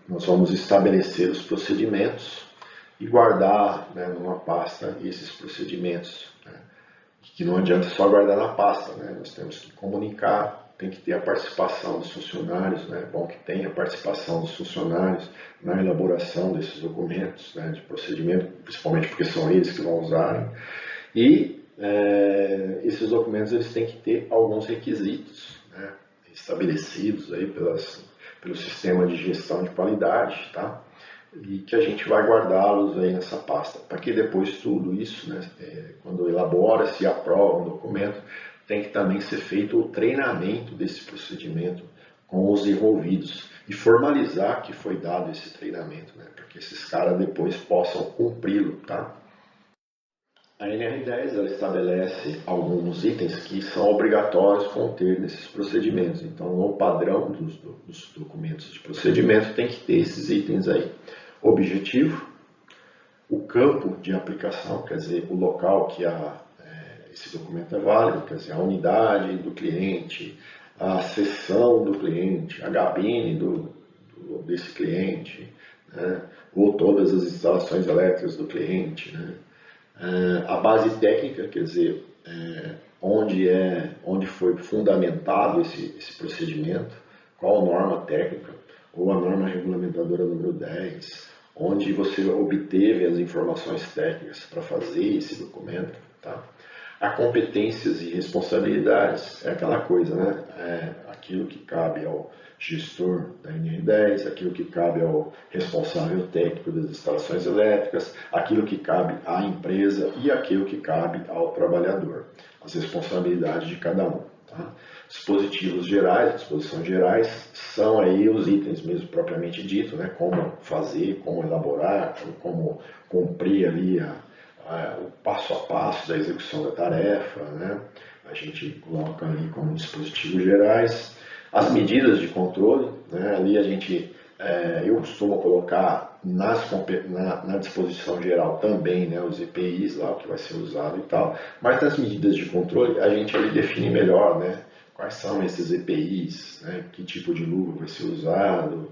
nós vamos estabelecer os procedimentos e guardar, né, numa pasta esses procedimentos, né, que não adianta só guardar na pasta, né? Nós temos que comunicar, tem que ter a participação dos funcionários, né? É bom que tenha a participação dos funcionários na elaboração desses documentos, né, de procedimento, principalmente porque são eles que vão usar. E esses documentos eles têm que ter alguns requisitos, né, estabelecidos aí pelo sistema de gestão de qualidade, tá? E que a gente vai guardá-los aí nessa pasta, para que depois tudo isso, né, quando elabora-se e aprova um documento, tem que também ser feito o treinamento desse procedimento com os envolvidos e formalizar que foi dado esse treinamento, né, para que esses caras depois possam cumpri-lo, tá? A NR10 ela estabelece alguns itens que são obrigatórios conter nesses procedimentos. Então, no padrão dos documentos de procedimento tem que ter esses itens aí. Objetivo, o campo de aplicação, quer dizer, o local que esse documento é válido, quer dizer, a unidade do cliente, a seção do cliente, a gabine desse cliente, né, ou todas as instalações elétricas do cliente, né. A base técnica, quer dizer, onde foi fundamentado esse procedimento, qual norma técnica, ou a norma regulamentadora número 10, onde você obteve as informações técnicas para fazer esse documento, tá? A competências e responsabilidades é aquela coisa, né? Aquilo que cabe ao gestor da NR10, aquilo que cabe ao responsável técnico das instalações elétricas, aquilo que cabe à empresa e aquilo que cabe ao trabalhador, as responsabilidades de cada um, tá? Dispositivos gerais, disposições gerais, são aí os itens mesmo propriamente dito, né? Como fazer, como elaborar, como cumprir ali o passo a passo da execução da tarefa, né? A gente coloca ali como dispositivos gerais. As medidas de controle, né? Ali a gente Eu costumo colocar na disposição geral também, né, os EPIs lá, o que vai ser usado e tal, mas nas medidas de controle a gente ali define melhor, né, quais são esses EPIs, né, que tipo de luva vai ser usado,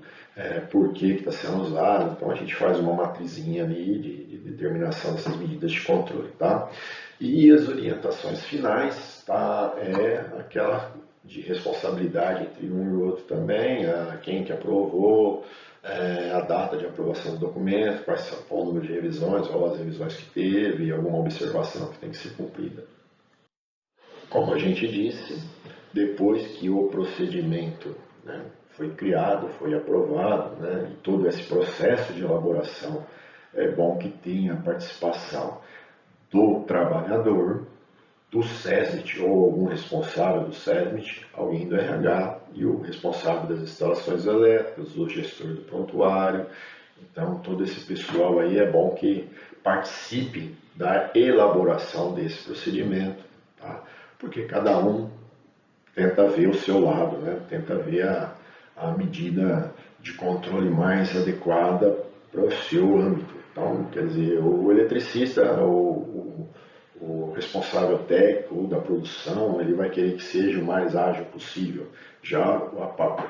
por que está sendo usado, então a gente faz uma matrizinha ali de determinação dessas medidas de controle, tá? E as orientações finais, tá, aquela de responsabilidade entre um e o outro também, quem que aprovou, a data de aprovação do documento, qual o número de revisões, ou as revisões que teve, alguma observação que tem que ser cumprida. Como a gente disse, depois que o procedimento, né, foi criado, foi aprovado, né, e todo esse processo de elaboração, é bom que tenha a participação do trabalhador, do SESMIT ou algum responsável do SESMIT, alguém do RH e o responsável das instalações elétricas, o gestor do prontuário. Então, todo esse pessoal aí é bom que participe da elaboração desse procedimento, tá? Porque cada um tenta ver o seu lado, né? Tenta ver a medida de controle mais adequada para o seu âmbito. Então, quer dizer, o eletricista, o responsável técnico da produção, ele vai querer que seja o mais ágil possível. Já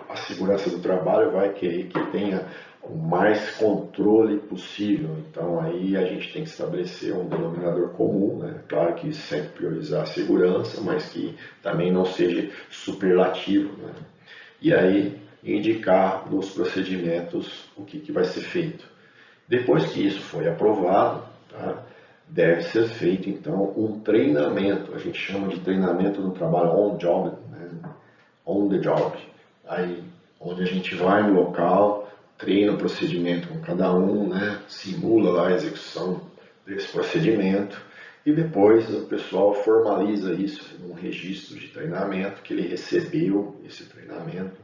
a segurança do trabalho vai querer que tenha o mais controle possível. Então aí a gente tem que estabelecer um denominador comum, né? Claro que sempre priorizar a segurança, mas que também não seja superlativo, né? E aí indicar nos procedimentos o que vai ser feito. Depois que isso foi aprovado, tá, deve ser feito então um treinamento, a gente chama de treinamento no trabalho on job, né? On the job, aí onde a gente vai no local, treina o procedimento com cada um, né? Simula lá a execução desse procedimento e depois o pessoal formaliza isso num registro de treinamento, que ele recebeu esse treinamento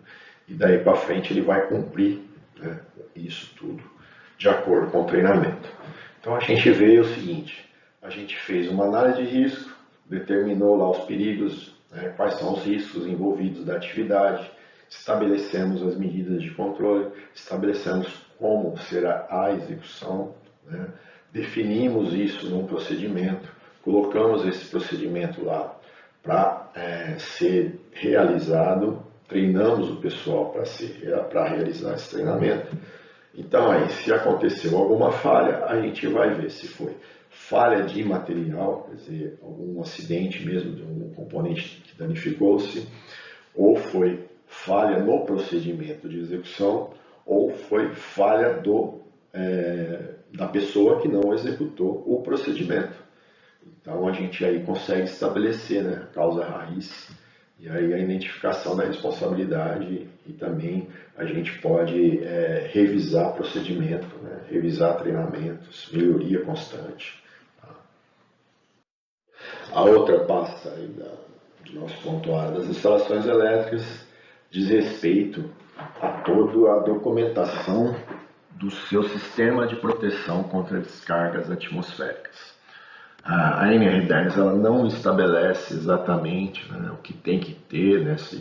e daí para frente ele vai cumprir, né, isso tudo de acordo com o treinamento. Então a gente vê o seguinte, a gente fez uma análise de risco, determinou lá os perigos, né, quais são os riscos envolvidos da atividade, estabelecemos as medidas de controle, estabelecemos como será a execução, né, definimos isso num procedimento, colocamos esse procedimento lá para ser realizado, treinamos o pessoal para realizar esse treinamento. Então aí, se aconteceu alguma falha, a gente vai ver se foi falha de material, quer dizer, algum acidente mesmo de um componente que danificou-se, ou foi falha no procedimento de execução, ou foi falha da pessoa que não executou o procedimento. Então a gente aí consegue estabelecer, né, a causa raiz e aí a identificação da responsabilidade e também a gente pode revisar procedimento, né, revisar treinamentos, melhoria constante. Tá? A outra pasta aí do nosso pontuário das instalações elétricas diz respeito a toda a documentação do seu sistema de proteção contra descargas atmosféricas. A NR10 ela não estabelece exatamente, né, o que tem que ter dessa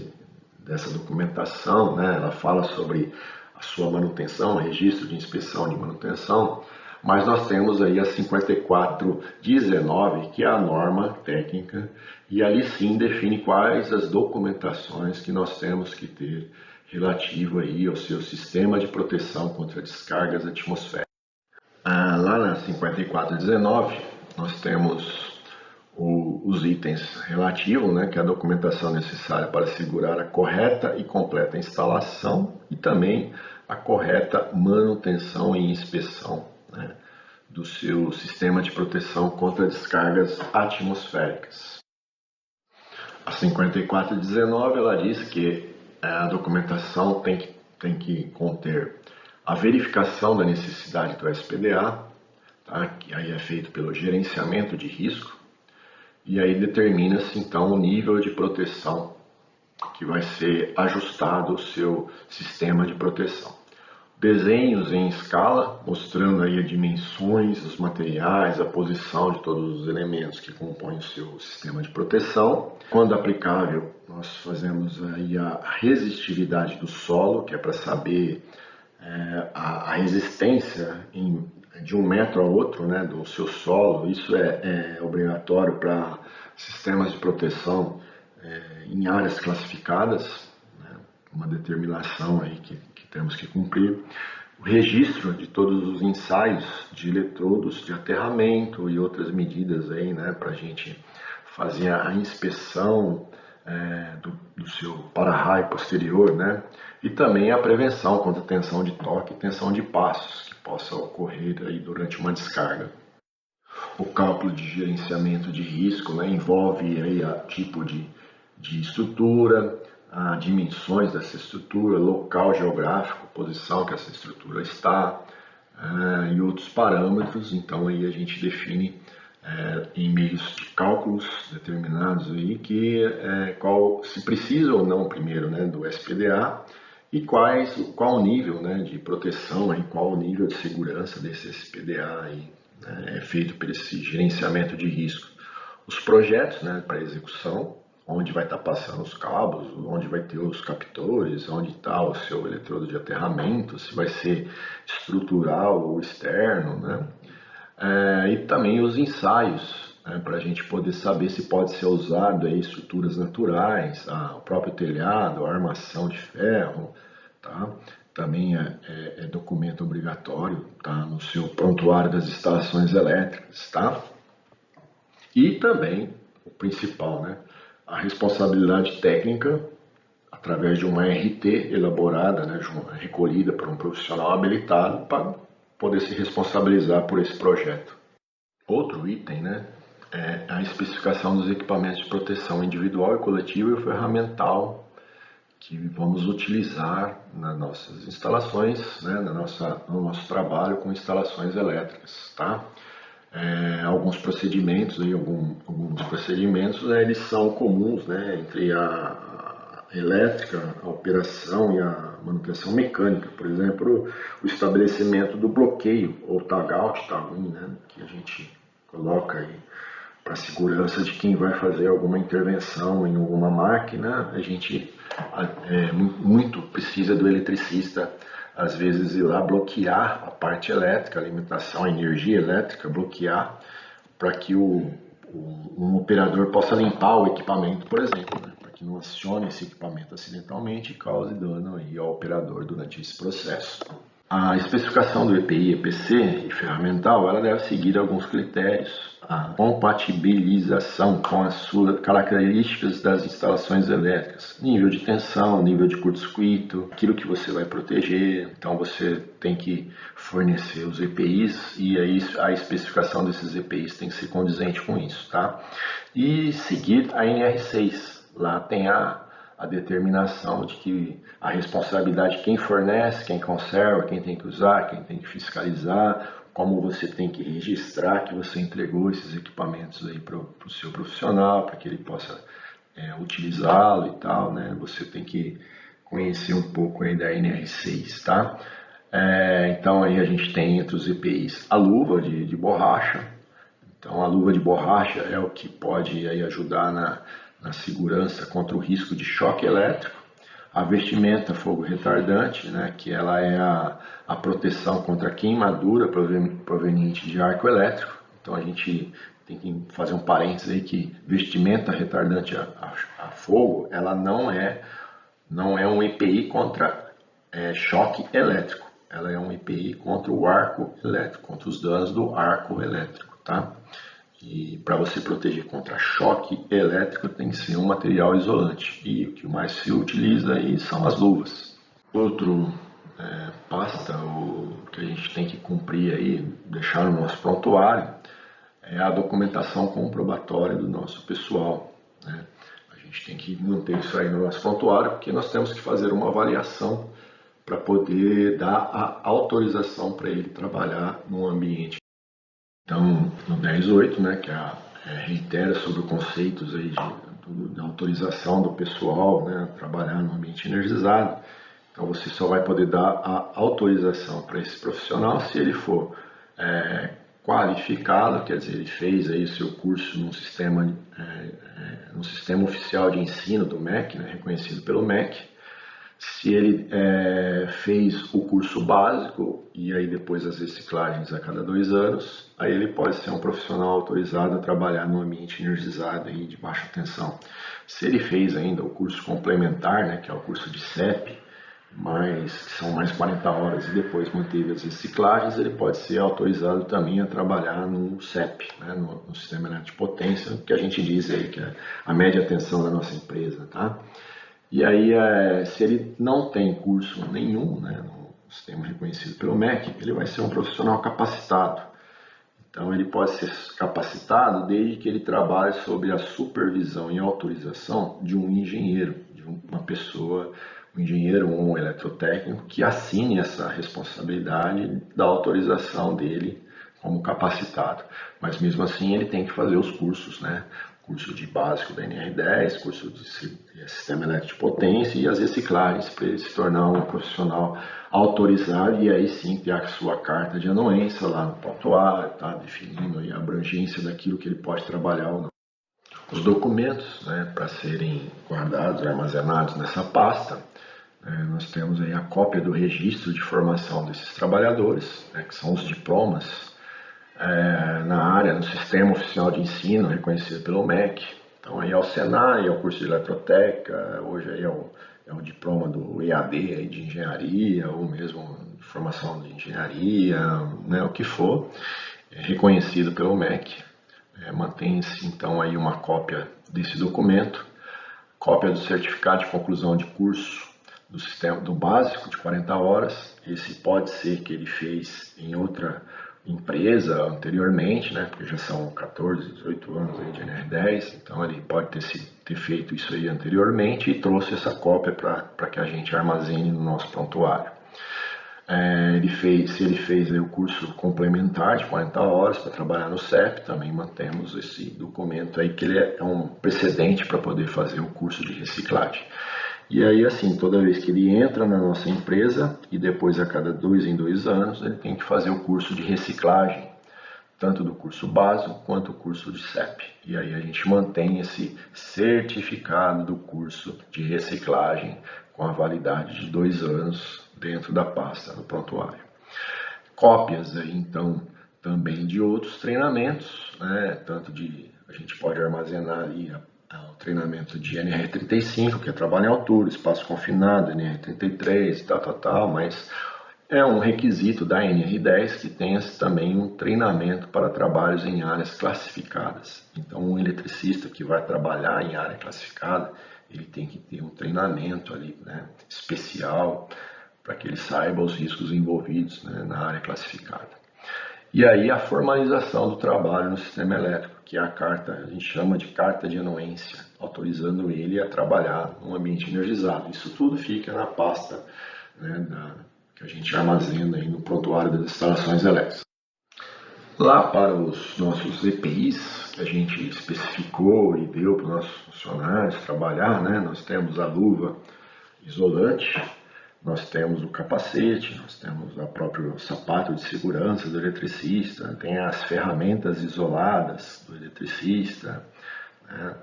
documentação, né? Ela fala sobre a sua manutenção, registro de inspeção de manutenção, mas nós temos aí a 5419, que é a norma técnica, e ali sim define quais as documentações que nós temos que ter relativo aí ao seu sistema de proteção contra descargas atmosféricas. Lá na 5419, nós temos os itens relativos, né, que é a documentação necessária para assegurar a correta e completa instalação e também a correta manutenção e inspeção, né, do seu sistema de proteção contra descargas atmosféricas. A 5419 ela diz que a documentação tem que conter a verificação da necessidade do SPDA, tá, que aí é feito pelo gerenciamento de risco, e aí determina-se então o nível de proteção que vai ser ajustado ao seu sistema de proteção. Desenhos em escala, mostrando aí as dimensões, os materiais, a posição de todos os elementos que compõem o seu sistema de proteção. Quando aplicável, nós fazemos aí a resistividade do solo, que é para saber a resistência de 1 metro a outro, né, do seu solo. Isso é obrigatório para sistemas de proteção em áreas classificadas, né, uma determinação aí que temos que cumprir. O registro de todos os ensaios de eletrodos de aterramento e outras medidas aí, né, para a gente fazer a inspeção do seu para-raio posterior, né, e também a prevenção contra tensão de toque e tensão de passos que possa ocorrer aí durante uma descarga. O cálculo de gerenciamento de risco, né, envolve aí a tipo de estrutura, as dimensões dessa estrutura, local geográfico, posição que essa estrutura está, e outros parâmetros. Então aí a gente define em meios de cálculos determinados aí qual se precisa ou não primeiro, né, do SPDA e qual o nível, né, de proteção aí, qual o nível de segurança desse SPDA aí, né, é feito por esse gerenciamento de risco. Os projetos, né, para execução, onde vai estar passando os cabos, onde vai ter os captores, onde está o seu eletrodo de aterramento, se vai ser estrutural ou externo, né? E também os ensaios, né, para a gente poder saber se pode ser usado aí estruturas naturais, o próprio telhado, a armação de ferro, tá? Também é documento obrigatório, tá? No seu prontuário das instalações elétricas, tá? E também, o principal, né? A responsabilidade técnica, através de uma RT elaborada, né, recolhida por um profissional habilitado para poder se responsabilizar por esse projeto. Outro item, né, é a especificação dos equipamentos de proteção individual e coletiva e o ferramental que vamos utilizar nas nossas instalações, né, no nosso trabalho com instalações elétricas, tá? Alguns procedimentos, alguns procedimentos, né, eles são comuns, né, entre a elétrica, a operação e a manutenção mecânica. Por exemplo, o estabelecimento do bloqueio, ou tag-out, tag-in, né, que a gente coloca aí para segurança de quem vai fazer alguma intervenção em alguma máquina. A gente muito precisa do eletricista, às vezes, ir lá bloquear a parte elétrica, a alimentação, a energia elétrica, bloquear para que um operador possa limpar o equipamento, por exemplo, né, para que não acione esse equipamento acidentalmente e cause dano aí ao operador durante esse processo. A especificação do EPI, EPC e ferramental, ela deve seguir alguns critérios. A compatibilização com as suas características das instalações elétricas, nível de tensão, nível de curto-circuito, aquilo que você vai proteger. Então você tem que fornecer os EPIs e aí a especificação desses EPIs tem que ser condizente com isso, tá? E seguir a NR6. Lá tem a determinação de que a responsabilidade de quem fornece, quem conserva, quem tem que usar, quem tem que fiscalizar, como você tem que registrar que você entregou esses equipamentos aí para o seu profissional, para que ele possa utilizá-lo e tal, né? Você tem que conhecer um pouco aí da NR6, tá? Então aí a gente tem entre os EPIs a luva de borracha. Então a luva de borracha é o que pode aí ajudar na segurança contra o risco de choque elétrico. A vestimenta fogo retardante, né, que ela é a proteção contra queimadura proveniente de arco elétrico. Então a gente tem que fazer um parênteses aí que vestimenta retardante a fogo, ela não é um EPI contra choque elétrico. Ela é um EPI contra o arco elétrico, contra os danos do arco elétrico, tá? E para você proteger contra choque elétrico tem que ser um material isolante. E o que mais se utiliza aí são as luvas. Outro pasta que a gente tem que cumprir aí, deixar no nosso prontuário, é a documentação comprobatória do nosso pessoal, né? A gente tem que manter isso aí no nosso prontuário, porque nós temos que fazer uma avaliação para poder dar a autorização para ele trabalhar num ambiente. Então, no 10.8, né, que reitera sobre conceitos aí da autorização do pessoal, né, trabalhar no ambiente energizado. Então, você só vai poder dar a autorização para esse profissional se ele for qualificado, quer dizer, ele fez aí o seu curso num sistema oficial de ensino do MEC, né, reconhecido pelo MEC. Se ele fez o curso básico e aí depois as reciclagens a cada 2 anos, aí ele pode ser um profissional autorizado a trabalhar no ambiente energizado aí de baixa tensão. Se ele fez ainda o curso complementar, né, que é o curso de CEP, que são mais 40 horas, e depois manteve as reciclagens, ele pode ser autorizado também a trabalhar no CEP, né, no Sistema Elétrico de Potência, que a gente diz aí que é a média tensão da nossa empresa, tá? E aí, se ele não tem curso nenhum, né, no sistema reconhecido pelo MEC, ele vai ser um profissional capacitado. Então, ele pode ser capacitado desde que ele trabalhe sob a supervisão e autorização de um engenheiro, de uma pessoa, um engenheiro ou um eletrotécnico, que assine essa responsabilidade da autorização dele como capacitado. Mas mesmo assim, ele tem que fazer os cursos, né? Curso de básico da NR10, curso de sistema elétrico de potência e as reciclagens para ele se tornar um profissional autorizado e aí sim ter a sua carta de anuência lá no prontuário, tá? Definindo aí a abrangência daquilo que ele pode trabalhar ou não. Os documentos, né, para serem guardados, armazenados nessa pasta, nós temos aí a cópia do registro de formação desses trabalhadores, né, que são os diplomas na área, no Sistema Oficial de Ensino, reconhecido pelo MEC. Então aí é o Senai, é o curso de Eletrotécnica, hoje aí é o diploma do EAD aí de engenharia, ou mesmo de formação de engenharia, né, o que for, reconhecido pelo MEC. Mantém-se então aí uma cópia desse documento, cópia do certificado de conclusão de curso do sistema do básico de 40 horas. Esse pode ser que ele fez em outra empresa anteriormente, né, porque já são 14, 18 anos aí de NR10, então ele pode ter feito isso aí anteriormente e trouxe essa cópia para que a gente armazene no nosso prontuário. Se ele fez aí o curso complementar de 40 horas para trabalhar no CEP, também mantemos esse documento aí, que ele é um precedente para poder fazer o curso de reciclagem. E aí, assim, toda vez que ele entra na nossa empresa, e depois a cada 2 em 2 anos, ele tem que fazer o curso de reciclagem, tanto do curso básico quanto o curso de CEP. E aí a gente mantém esse certificado do curso de reciclagem com a validade de 2 anos dentro da pasta, no prontuário. Cópias aí, então, também de outros treinamentos, né? A gente pode armazenar ali o treinamento de NR35, que é trabalho em altura, espaço confinado, NR33, tal, mas é um requisito da NR10 que tenha também um treinamento para trabalhos em áreas classificadas. Então, um eletricista que vai trabalhar em área classificada, ele tem que ter um treinamento ali, né, especial, para que ele saiba os riscos envolvidos, né, na área classificada. E aí a formalização do trabalho no sistema elétrico, que é a carta, a gente chama de carta de anuência, autorizando ele a trabalhar num ambiente energizado. Isso tudo fica na pasta, né, que a gente armazena aí no prontuário das instalações elétricas. Lá para os nossos EPIs, que a gente especificou e deu para os nossos funcionários trabalhar, né, nós temos a luva isolante, nós temos o capacete, nós temos o próprio sapato de segurança do eletricista, tem as ferramentas isoladas do eletricista, né?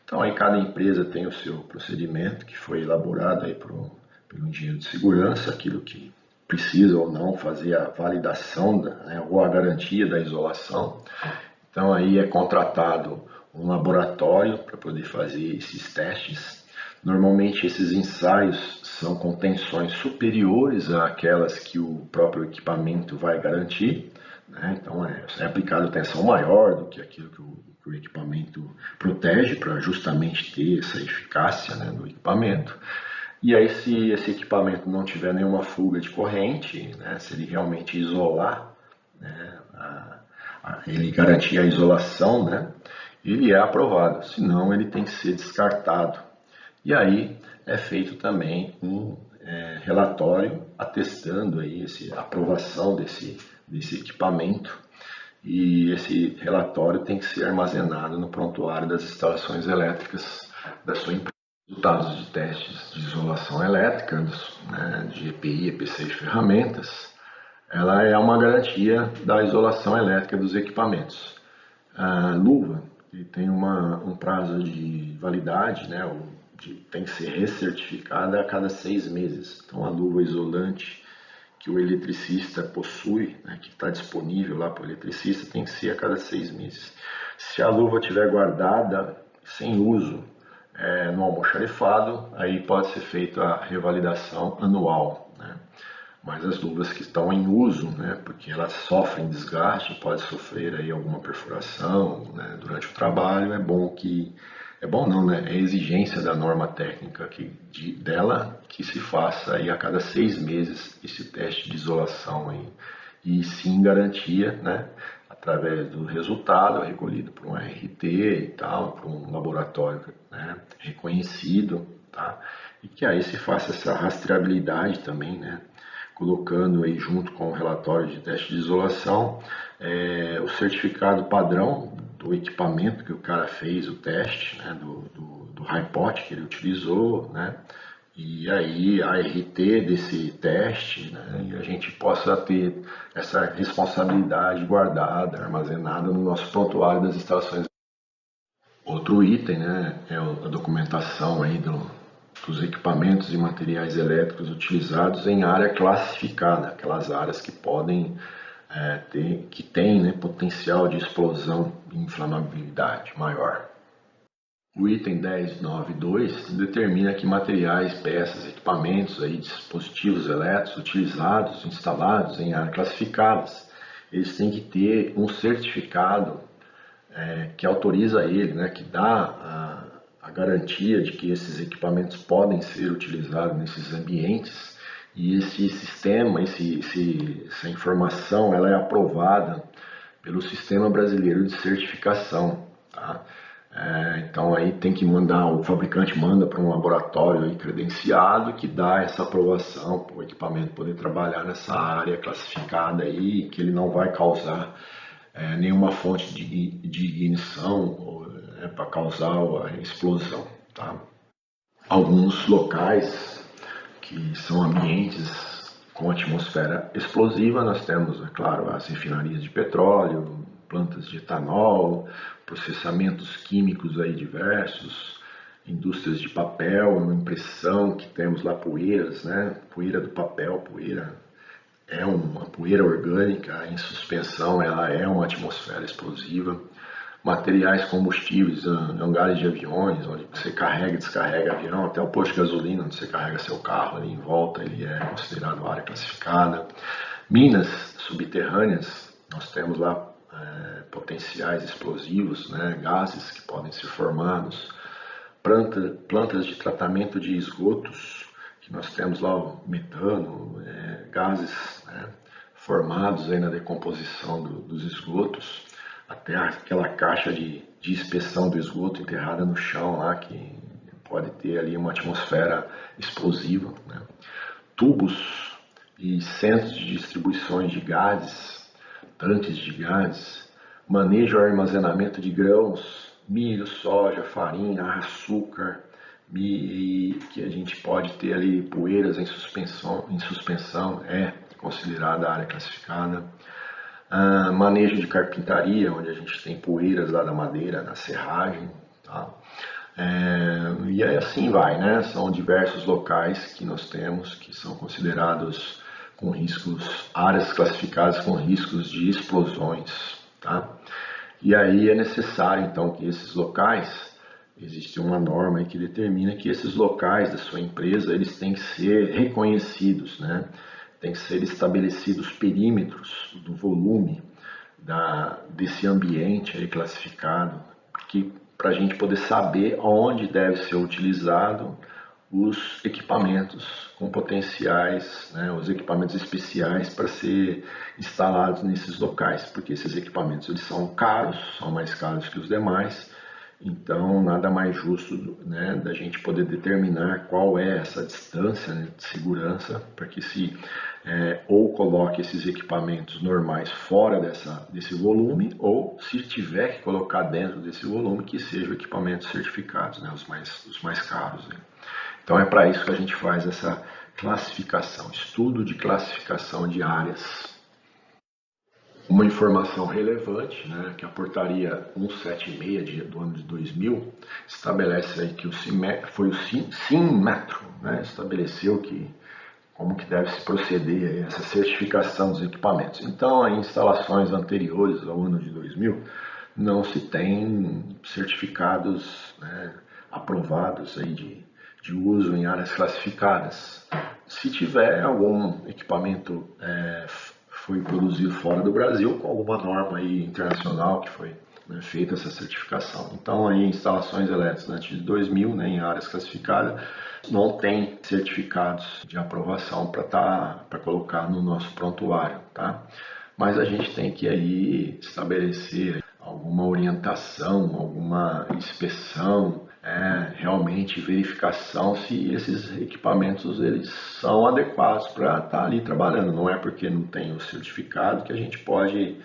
Então aí cada empresa tem o seu procedimento que foi elaborado aí pelo engenheiro de segurança, aquilo que precisa ou não fazer a validação né, ou a garantia da isolação. Então aí é contratado um laboratório para poder fazer esses testes. Normalmente esses ensaios são com tensões superiores àquelas que o próprio equipamento vai garantir, né? Então é aplicado tensão maior do que aquilo que o equipamento protege, para justamente ter essa eficácia, né, do equipamento. E aí, se esse equipamento não tiver nenhuma fuga de corrente, né, se ele realmente isolar, né, ele garantir a isolação, né, ele é aprovado, senão ele tem que ser descartado. E aí é feito também um relatório atestando aí a aprovação desse equipamento, e esse relatório tem que ser armazenado no prontuário das instalações elétricas da sua empresa. Resultados de testes de isolação elétrica, né, de EPI, EPC de ferramentas, ela é uma garantia da isolação elétrica dos equipamentos. A luva tem um prazo de validade, né, o tem que ser recertificada a cada 6 meses. Então a luva isolante que o eletricista possui, né, que está disponível lá para o eletricista, tem que ser a cada 6 meses. Se a luva estiver guardada, sem uso, no almoxarifado, aí pode ser feita a revalidação anual, né? Mas as luvas que estão em uso, né, porque elas sofrem desgaste, pode sofrer aí alguma perfuração, né, durante o trabalho, é bom não, né, é exigência da norma técnica dela que se faça aí a cada 6 meses esse teste de isolação aí, e sim garantia, né, através do resultado recolhido por um RT e tal, por um laboratório, né, reconhecido, tá, e que aí se faça essa rastreabilidade também, né, colocando aí junto com o relatório de teste de isolação o certificado padrão do equipamento que o cara fez o teste, né, do HiPot que ele utilizou, né, e aí a RT desse teste, né, e a gente possa ter essa responsabilidade guardada, armazenada no nosso prontuário das instalações. Outro item, né, é a documentação aí dos equipamentos e materiais elétricos utilizados em área classificada, aquelas áreas que podem que têm, né, potencial de explosão e inflamabilidade maior. O item 10.9.2 determina que materiais, peças, equipamentos, aí, dispositivos elétricos utilizados, instalados em áreas classificadas, eles têm que ter um certificado que autoriza ele, né, que dá a garantia de que esses equipamentos podem ser utilizados nesses ambientes, e esse sistema, essa informação, ela é aprovada pelo Sistema Brasileiro de Certificação, tá? Então aí tem que mandar, o fabricante manda para um laboratório aí credenciado que dá essa aprovação para o equipamento poder trabalhar nessa área classificada aí, que ele não vai causar nenhuma fonte de ignição para causar a explosão, tá? Alguns locais que são ambientes com atmosfera explosiva, nós temos, é claro, as refinarias de petróleo, plantas de etanol, processamentos químicos aí diversos, indústrias de papel, impressão, que temos lá poeiras, né? Poeira do papel, poeira é uma poeira orgânica em suspensão, ela é uma atmosfera explosiva. Materiais combustíveis, hangares de aviões, onde você carrega e descarrega avião, até o posto de gasolina, onde você carrega seu carro ali em volta, ele é considerado área classificada. Minas subterrâneas, nós temos lá potenciais explosivos, né, gases que podem ser formados. Plantas de tratamento de esgotos, que nós temos lá o metano, gases, né, formados aí na decomposição dos esgotos, até aquela caixa de inspeção do esgoto enterrada no chão lá, que pode ter ali uma atmosfera explosiva, né? Tubos e centros de distribuições de gases, tanques de gases, manejo e armazenamento de grãos, milho, soja, farinha, açúcar, que a gente pode ter ali poeiras em suspensão, é considerada área classificada. Manejo de carpintaria, onde a gente tem poeiras lá da madeira, na serragem, tá? E aí assim vai, né? São diversos locais que nós temos que são considerados com riscos, áreas classificadas com riscos de explosões, tá? E aí é necessário então que esses locais, existe uma norma aí que determina que esses locais da sua empresa, eles têm que ser reconhecidos, né? Tem que ser estabelecidos perímetros do volume desse ambiente aí classificado, para a gente poder saber onde deve ser utilizado os equipamentos com potenciais, né, os equipamentos especiais para ser instalados nesses locais, porque esses equipamentos eles são caros, são mais caros que os demais. Então, nada mais justo, né, da gente poder determinar qual é essa distância, né, de segurança, para que se ou coloque esses equipamentos normais fora desse volume, ou se tiver que colocar dentro desse volume, que sejam equipamentos certificados, né, os mais caros, né. Então, é para isso que a gente faz essa classificação, estudo de classificação de áreas. Uma informação relevante, né, que a portaria 176 do ano de 2000 estabelece aí que foi o Sinmetro, né, estabeleceu como que deve se proceder a essa certificação dos equipamentos. Então, em instalações anteriores ao ano de 2000, não se tem certificados, né, aprovados aí de uso em áreas classificadas. Se tiver algum equipamento foi produzido fora do Brasil com alguma norma aí internacional que foi, né, feita essa certificação. Então, aí instalações elétricas antes de 2000, né, em áreas classificadas, não tem certificados de aprovação para colocar no nosso prontuário, tá? Mas a gente tem que aí estabelecer alguma orientação, alguma inspeção, realmente verificação se esses equipamentos eles são adequados para estar ali trabalhando. Não é porque não tem o certificado que a gente pode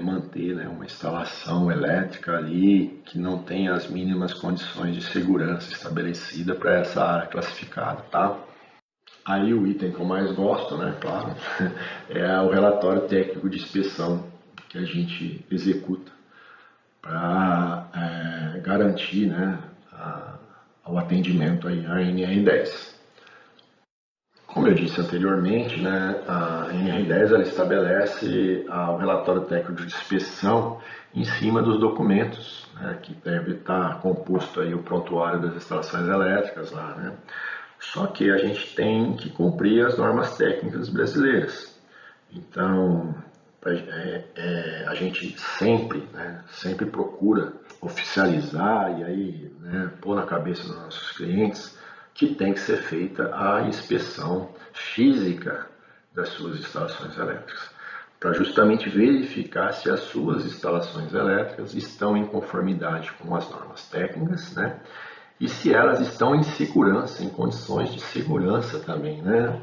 manter, né, uma instalação elétrica ali que não tem as mínimas condições de segurança estabelecida para essa área classificada, tá? Aí o item que eu mais gosto, né, claro, é o relatório técnico de inspeção que a gente executa para garantir, né, o atendimento aí à NR10. Como eu disse anteriormente, né, a NR10 ela estabelece o relatório técnico de inspeção em cima dos documentos, né, que deve estar composto aí o prontuário das instalações elétricas lá, né? Só que a gente tem que cumprir as normas técnicas brasileiras. Então, a gente sempre, né, sempre procura oficializar e aí, né, pôr na cabeça dos nossos clientes que tem que ser feita a inspeção física das suas instalações elétricas, para justamente verificar se as suas instalações elétricas estão em conformidade com as normas técnicas, né? E se elas estão em segurança, em condições de segurança também, né?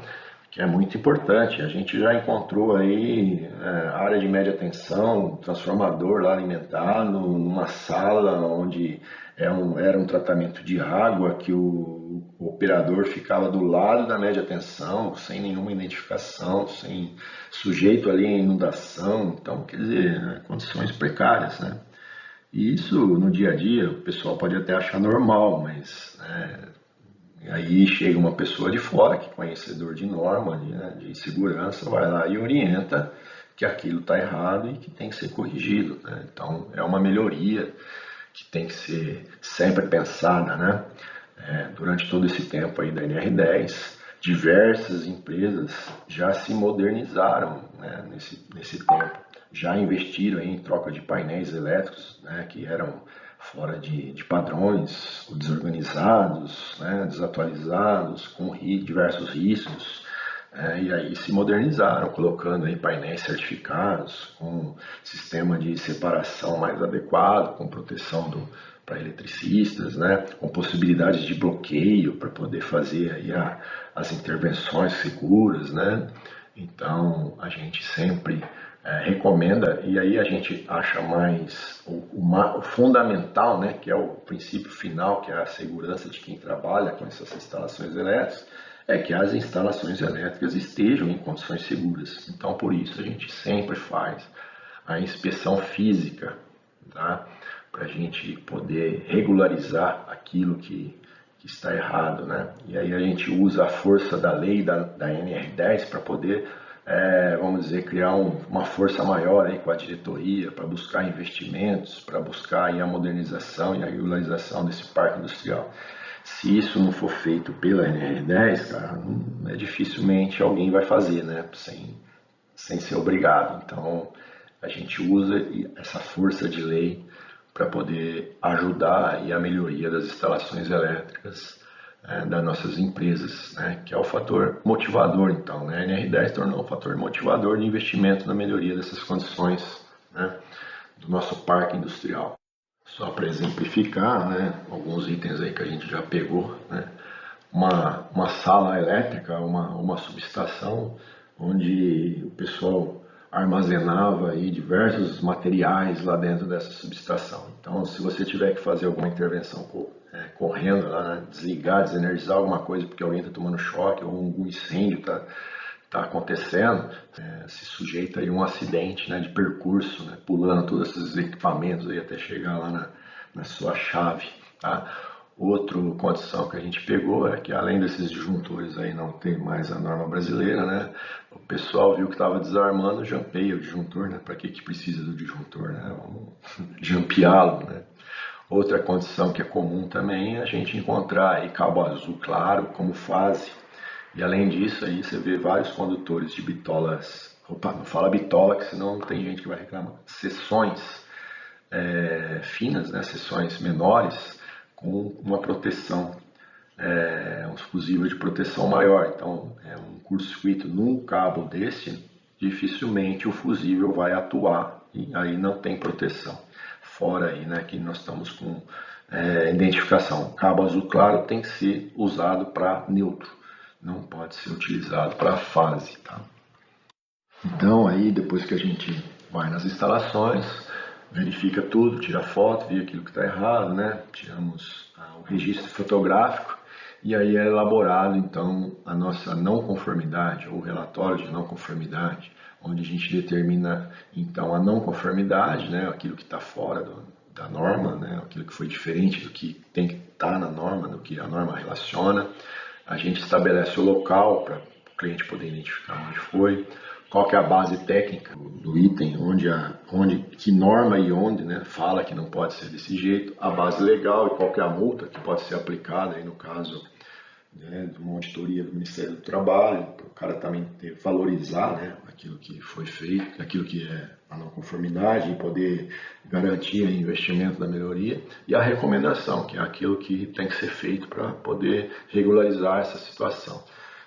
Que é muito importante. A gente já encontrou aí área de média tensão, transformador lá alimentado, numa sala onde era um tratamento de água que o operador ficava do lado da média tensão, sem nenhuma identificação, sem sujeito ali a inundação. Então, quer dizer, condições precárias, né? E isso no dia a dia o pessoal pode até achar normal, mas aí chega uma pessoa de fora, que é conhecedor de norma, de segurança, vai lá e orienta que aquilo está errado e que tem que ser corrigido, né? Então é uma melhoria que tem que ser sempre pensada, né? Durante todo esse tempo aí da NR10, diversas empresas já se modernizaram, né, nesse tempo. Já investiram em troca de painéis elétricos, né, que eram fora de padrões, desorganizados, né, desatualizados, com diversos riscos, e aí se modernizaram, colocando aí painéis certificados, com sistema de separação mais adequado, com proteção para eletricistas, né, com possibilidades de bloqueio para poder fazer aí as intervenções seguras, né. Então a gente sempre recomenda, e aí a gente acha mais o fundamental, né, que é o princípio final, que é a segurança de quem trabalha com essas instalações elétricas, é que as instalações elétricas estejam em condições seguras. Então, por isso, a gente sempre faz a inspeção física, tá? Para a gente poder regularizar aquilo que está errado, né? E aí a gente usa a força da lei da NR10 para poder, vamos dizer, criar uma força maior aí com a diretoria para buscar investimentos, para buscar aí a modernização e a regularização desse parque industrial. Se isso não for feito pela NR10, cara, dificilmente alguém vai fazer, né? Sem ser obrigado. Então, a gente usa essa força de lei para poder ajudar aí a melhoria das instalações elétricas das nossas empresas, né? Que é o fator motivador, então, né? A NR10 tornou um fator motivador de investimento na melhoria dessas condições, né, do nosso parque industrial. Só para exemplificar, né, alguns itens aí que a gente já pegou, né, uma sala elétrica, uma subestação, onde o pessoal armazenava aí diversos materiais lá dentro dessa subestação. Então, se você tiver que fazer alguma intervenção correndo lá, né, desligar, desenergizar alguma coisa porque alguém está tomando choque ou algum incêndio está está acontecendo, se sujeita a um acidente, né, de percurso, né, pulando todos esses equipamentos aí até chegar lá na sua chave, tá? Outra condição que a gente pegou é que, além desses disjuntores aí não ter mais a norma brasileira, né, o pessoal viu que estava desarmando, jampeia o disjuntor, né? Para que precisa do disjuntor, né? Vamos jampeá-lo, né? Outra condição que é comum também é a gente encontrar aí cabo azul claro como fase. E além disso aí você vê vários condutores de bitolas, opa, não fala bitola que senão tem gente que vai reclamar, seções finas, né? Seções menores, com uma proteção, um fusível de proteção maior. Então, um curto-circuito num cabo desse, dificilmente o fusível vai atuar e aí não tem proteção. Fora aí, né, que nós estamos com identificação. Cabo azul claro tem que ser usado para neutro, não pode ser utilizado para fase, tá? Então, aí depois que a gente vai nas instalações, verifica tudo, tira foto, vê aquilo que está errado, né? Tiramos o registro fotográfico e aí é elaborado então a nossa não conformidade ou relatório de não conformidade, onde a gente determina então a não conformidade, né? Aquilo que está fora da norma, né? Aquilo que foi diferente do que tem que estar na norma, do que a norma relaciona. A gente estabelece o local para o cliente poder identificar onde foi. Qual que é a base técnica do item, que norma e onde, né, fala que não pode ser desse jeito, a base legal e qual que é a multa que pode ser aplicada, aí no caso, né, de uma auditoria do Ministério do Trabalho, para o cara também valorizar, né, aquilo que foi feito, aquilo que é a não conformidade e poder garantir o investimento da melhoria, e a recomendação, que é aquilo que tem que ser feito para poder regularizar essa situação.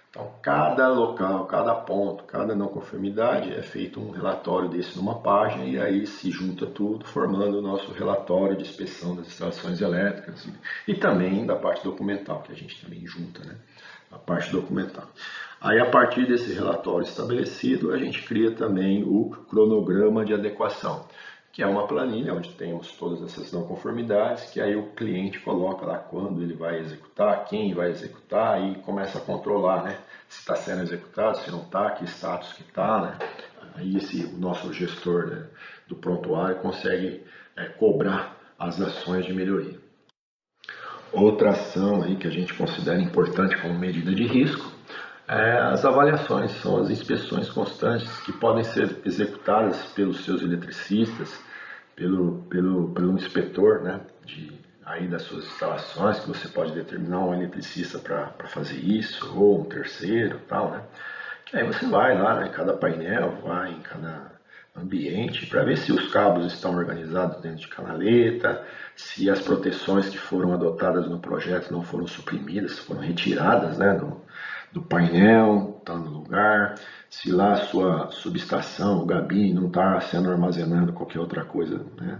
Então, cada local, cada ponto, cada não conformidade é feito um relatório desse numa página e aí se junta tudo, formando o nosso relatório de inspeção das instalações elétricas e também da parte documental, que a gente também junta, né? A parte documental. Aí, a partir desse relatório estabelecido, a gente cria também o cronograma de adequação, que é uma planilha onde temos todas essas não conformidades, que aí o cliente coloca lá quando ele vai executar, quem vai executar e começa a controlar, né? Se está sendo executado, se não está, que status que está, né? Aí o nosso gestor, né, do prontuário consegue cobrar as ações de melhoria. Outra ação aí que a gente considera importante como medida de risco as avaliações, são as inspeções constantes que podem ser executadas pelos seus eletricistas, pelo inspetor, né, aí das suas instalações, que você pode determinar um eletricista para fazer isso, ou um terceiro, tal, né? Que aí você vai lá, né, em cada painel, vai em cada ambiente, para ver se os cabos estão organizados dentro de canaleta, se as proteções que foram adotadas no projeto não foram suprimidas, foram retiradas, né, do painel, está no lugar, se lá a sua subestação, o gabine, não está sendo armazenado qualquer outra coisa, né?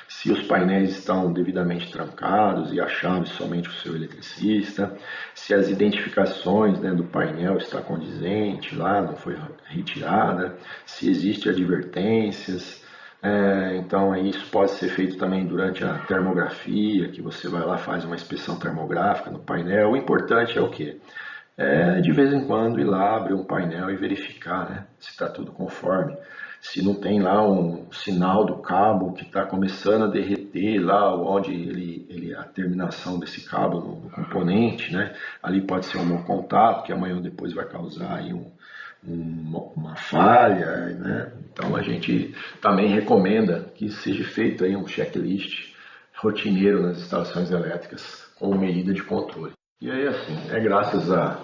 Se os painéis estão devidamente trancados e a chave somente o seu eletricista, se as identificações, né, do painel está condizente lá, não foi retirada, se existe advertências. Então isso pode ser feito também durante a termografia, que você vai lá, faz uma inspeção termográfica no painel. O importante é o quê? De vez em quando ir lá, abrir um painel e verificar, né, se está tudo conforme. Se não tem lá um sinal do cabo que está começando a derreter lá onde a terminação desse cabo no componente, né, ali pode ser um mau contato, que amanhã ou depois vai causar aí uma falha, né? Então a gente também recomenda que seja feito aí um checklist rotineiro nas instalações elétricas como medida de controle. E aí, assim, graças a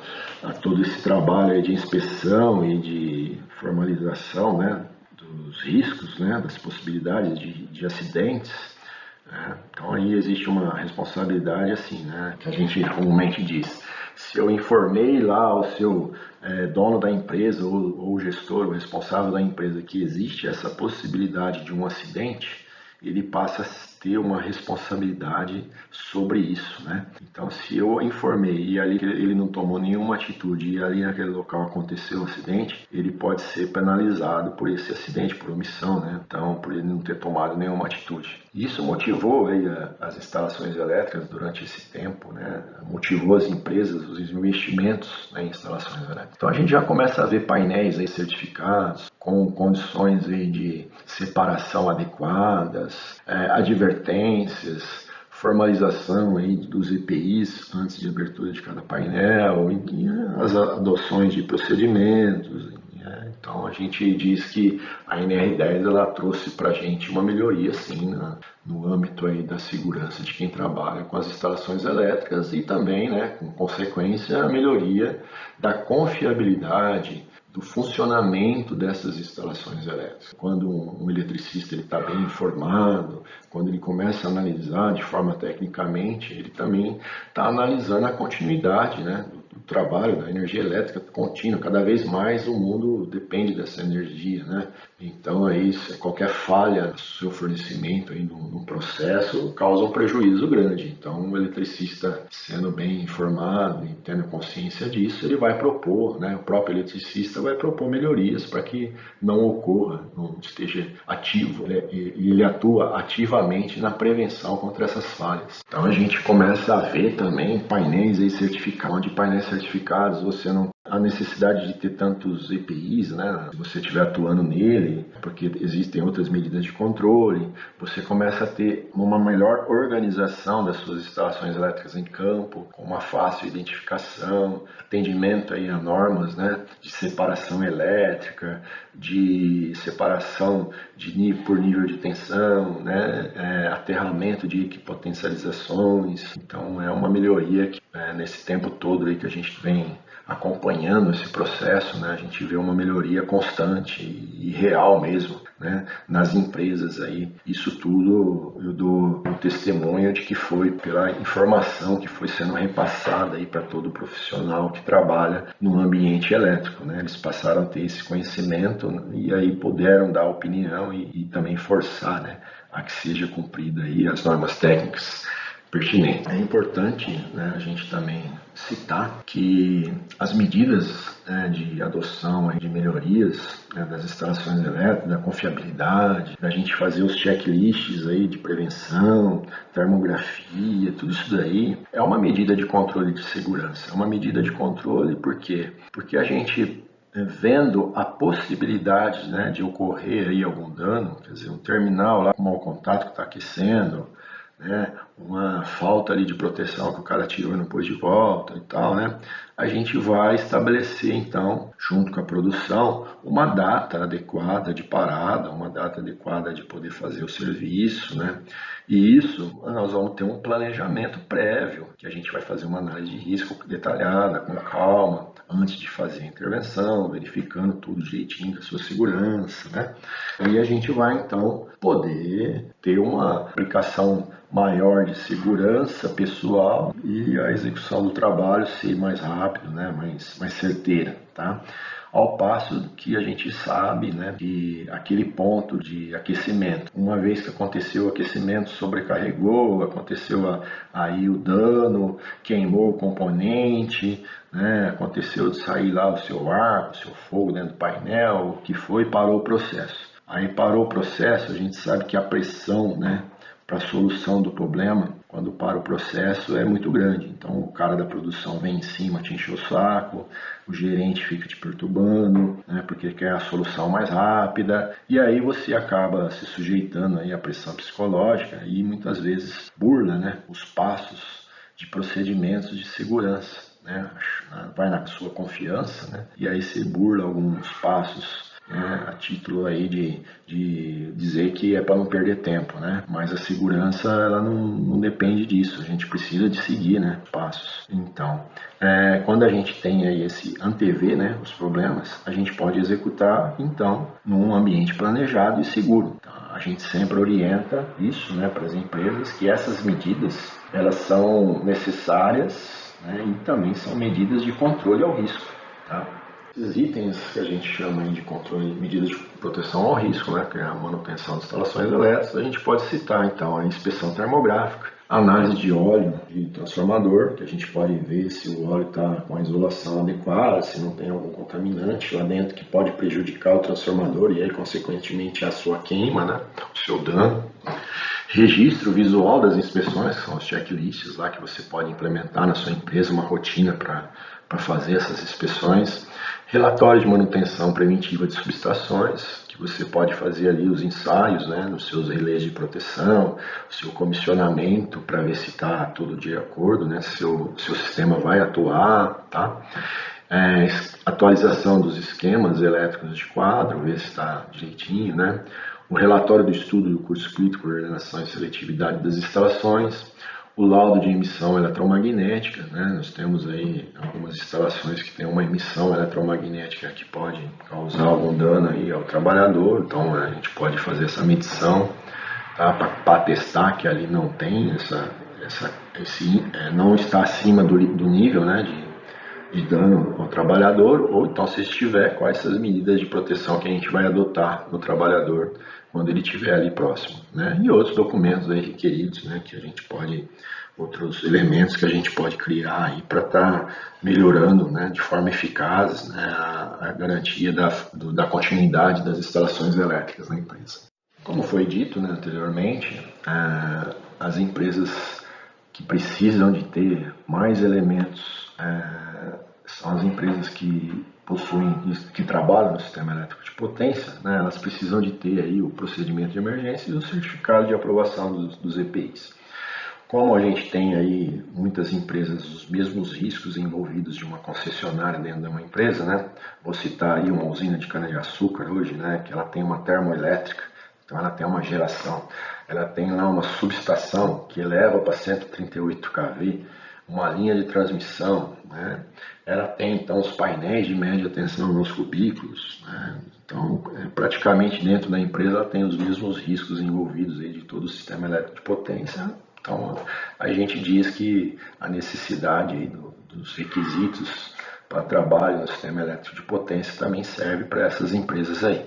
todo esse trabalho aí de inspeção e de formalização, né, dos riscos, né, das possibilidades de acidentes, né? Então aí existe uma responsabilidade, assim, né, que a gente comumente diz. Se eu informei lá ao seu dono da empresa ou o gestor, o responsável da empresa, que existe essa possibilidade de um acidente, ele passa a ter uma responsabilidade sobre isso, né? Então, se eu informei e ali ele não tomou nenhuma atitude e ali naquele local aconteceu um acidente, ele pode ser penalizado por esse acidente, por omissão, né? Então, por ele não ter tomado nenhuma atitude. Isso motivou aí as instalações elétricas durante esse tempo, né? Motivou as empresas, os investimentos, né, em instalações elétricas. Então, a gente já começa a ver painéis aí certificados com condições aí de separação adequadas, advertências, formalização aí dos EPIs antes de abertura de cada painel, e as adoções de procedimentos. Então a gente diz que a NR10 ela trouxe para a gente uma melhoria sim no âmbito aí da segurança de quem trabalha com as instalações elétricas e também, né, com consequência, a melhoria da confiabilidade do funcionamento dessas instalações elétricas. Quando um eletricista está bem informado, quando ele começa a analisar de forma tecnicamente, ele também está analisando a continuidade, né, do trabalho da energia elétrica contínua. Cada vez mais o mundo depende dessa energia, né? Então aí qualquer falha no seu fornecimento aí num processo causa um prejuízo grande. Então o eletricista sendo bem informado e tendo consciência disso, ele vai propor, né? O próprio eletricista vai propor melhorias para que não ocorra, não esteja ativo, né? Ele atua ativamente na prevenção contra essas falhas. Então a gente começa a ver também painéis aí certificados, onde painéis certificados você não a necessidade de ter tantos EPIs, né? Se você estiver atuando nele, porque existem outras medidas de controle, você começa a ter uma melhor organização das suas instalações elétricas em campo, com uma fácil identificação, atendimento aí a normas, né, de separação elétrica, de separação por nível de tensão, né, aterramento de equipotencializações. Então é uma melhoria que nesse tempo todo aí que a gente vem acompanhando esse processo, né, a gente vê uma melhoria constante e real mesmo, né, nas empresas aí. Isso tudo eu dou um testemunho de que foi pela informação que foi sendo repassada aí para todo profissional que trabalha no ambiente elétrico, né. Eles passaram a ter esse conhecimento e aí puderam dar opinião e também forçar, né, a que seja cumprida aí as normas técnicas pertinentes. É importante, né, a gente também citar que as medidas, né, de adoção de melhorias, né, das instalações elétricas, da confiabilidade, da gente fazer os checklists aí de prevenção, termografia, tudo isso daí é uma medida de controle de segurança. É uma medida de controle por quê? Porque a gente vendo a possibilidade, né, de ocorrer aí algum dano, quer dizer, um terminal lá com mau contato que está aquecendo, né, uma falta ali de proteção que o cara tirou e não pôs de volta e tal, né, a gente vai estabelecer então, junto com a produção, uma data adequada de parada, uma data adequada de poder fazer o serviço, né, e isso nós vamos ter um planejamento prévio, que a gente vai fazer uma análise de risco detalhada, com calma, antes de fazer a intervenção, verificando tudo direitinho da sua segurança, né, e a gente vai então poder ter uma aplicação maior de segurança pessoal e a execução do trabalho ser mais rápido, né, mais certeira, tá? Ao passo que a gente sabe, né, que aquele ponto de aquecimento, uma vez que aconteceu o aquecimento, sobrecarregou, aconteceu aí o dano, queimou o componente, né, aconteceu de sair lá o seu ar, o seu fogo dentro do painel, o que foi, parou o processo. Aí parou o processo, a gente sabe que a pressão, né, para a solução do problema, quando para o processo, é muito grande. Então o cara da produção vem em cima, te enche o saco, o gerente fica te perturbando, né, porque quer a solução mais rápida, e aí você acaba se sujeitando aí à pressão psicológica e muitas vezes burla, né, os passos de procedimentos de segurança, né, vai na sua confiança, né, e aí você burla alguns passos, né, a título aí de dizer que é para não perder tempo, né? Mas a segurança ela não depende disso, a gente precisa de seguir, né, passos. Então, quando a gente tem aí esse antever, né, os problemas, a gente pode executar então num ambiente planejado e seguro. Então, a gente sempre orienta isso, né, para as empresas que essas medidas elas são necessárias, né, e também são medidas de controle ao risco, tá? Esses itens que a gente chama de controle, medidas de proteção ao risco, né, que é a manutenção de instalações elétricas, a gente pode citar então a inspeção termográfica, a análise de óleo de transformador, que a gente pode ver se o óleo está com a isolação adequada, se não tem algum contaminante lá dentro que pode prejudicar o transformador e aí consequentemente a sua queima, né, o seu dano. Registro visual das inspeções, que são os checklists lá que você pode implementar na sua empresa, uma rotina para fazer essas inspeções. Relatório de manutenção preventiva de subestações, que você pode fazer ali os ensaios, né, nos seus relés de proteção, o seu comissionamento para ver se está tudo de acordo, né, se o seu sistema vai atuar, tá? Atualização dos esquemas elétricos de quadro, ver se está direitinho, né? O relatório do estudo do curso crítico, coordenação e seletividade das instalações, o laudo de emissão eletromagnética, né? Nós temos aí algumas instalações que têm uma emissão eletromagnética que pode causar algum dano aí ao trabalhador, então a gente pode fazer essa medição, tá? Para atestar que ali não tem não está acima do nível, né, de dano ao trabalhador, ou então, se estiver, quais são as medidas de proteção que a gente vai adotar no trabalhador quando ele estiver ali próximo, né? E outros documentos aí requeridos, né, que a gente pode, outros elementos que a gente pode criar aí para estar melhorando, né, de forma eficaz, né, a garantia da continuidade das instalações elétricas na empresa. Como foi dito, né, anteriormente, as empresas que precisam de ter mais elementos são as empresas que que trabalham no sistema elétrico de potência, né? Elas precisam de ter aí o procedimento de emergência e o certificado de aprovação dos EPIs. Como a gente tem aí muitas empresas, os mesmos riscos envolvidos de uma concessionária dentro de uma empresa, né? Vou citar aí uma usina de cana-de-açúcar hoje, né? Que ela tem uma termoelétrica, então ela tem uma geração, ela tem lá uma subestação que eleva para 138 kV, uma linha de transmissão, né? Ela tem então os painéis de média tensão nos cubículos, né? Então praticamente dentro da empresa ela tem os mesmos riscos envolvidos aí de todo o sistema elétrico de potência. Então a gente diz que a necessidade aí dos requisitos para trabalho no sistema elétrico de potência também serve para essas empresas aí,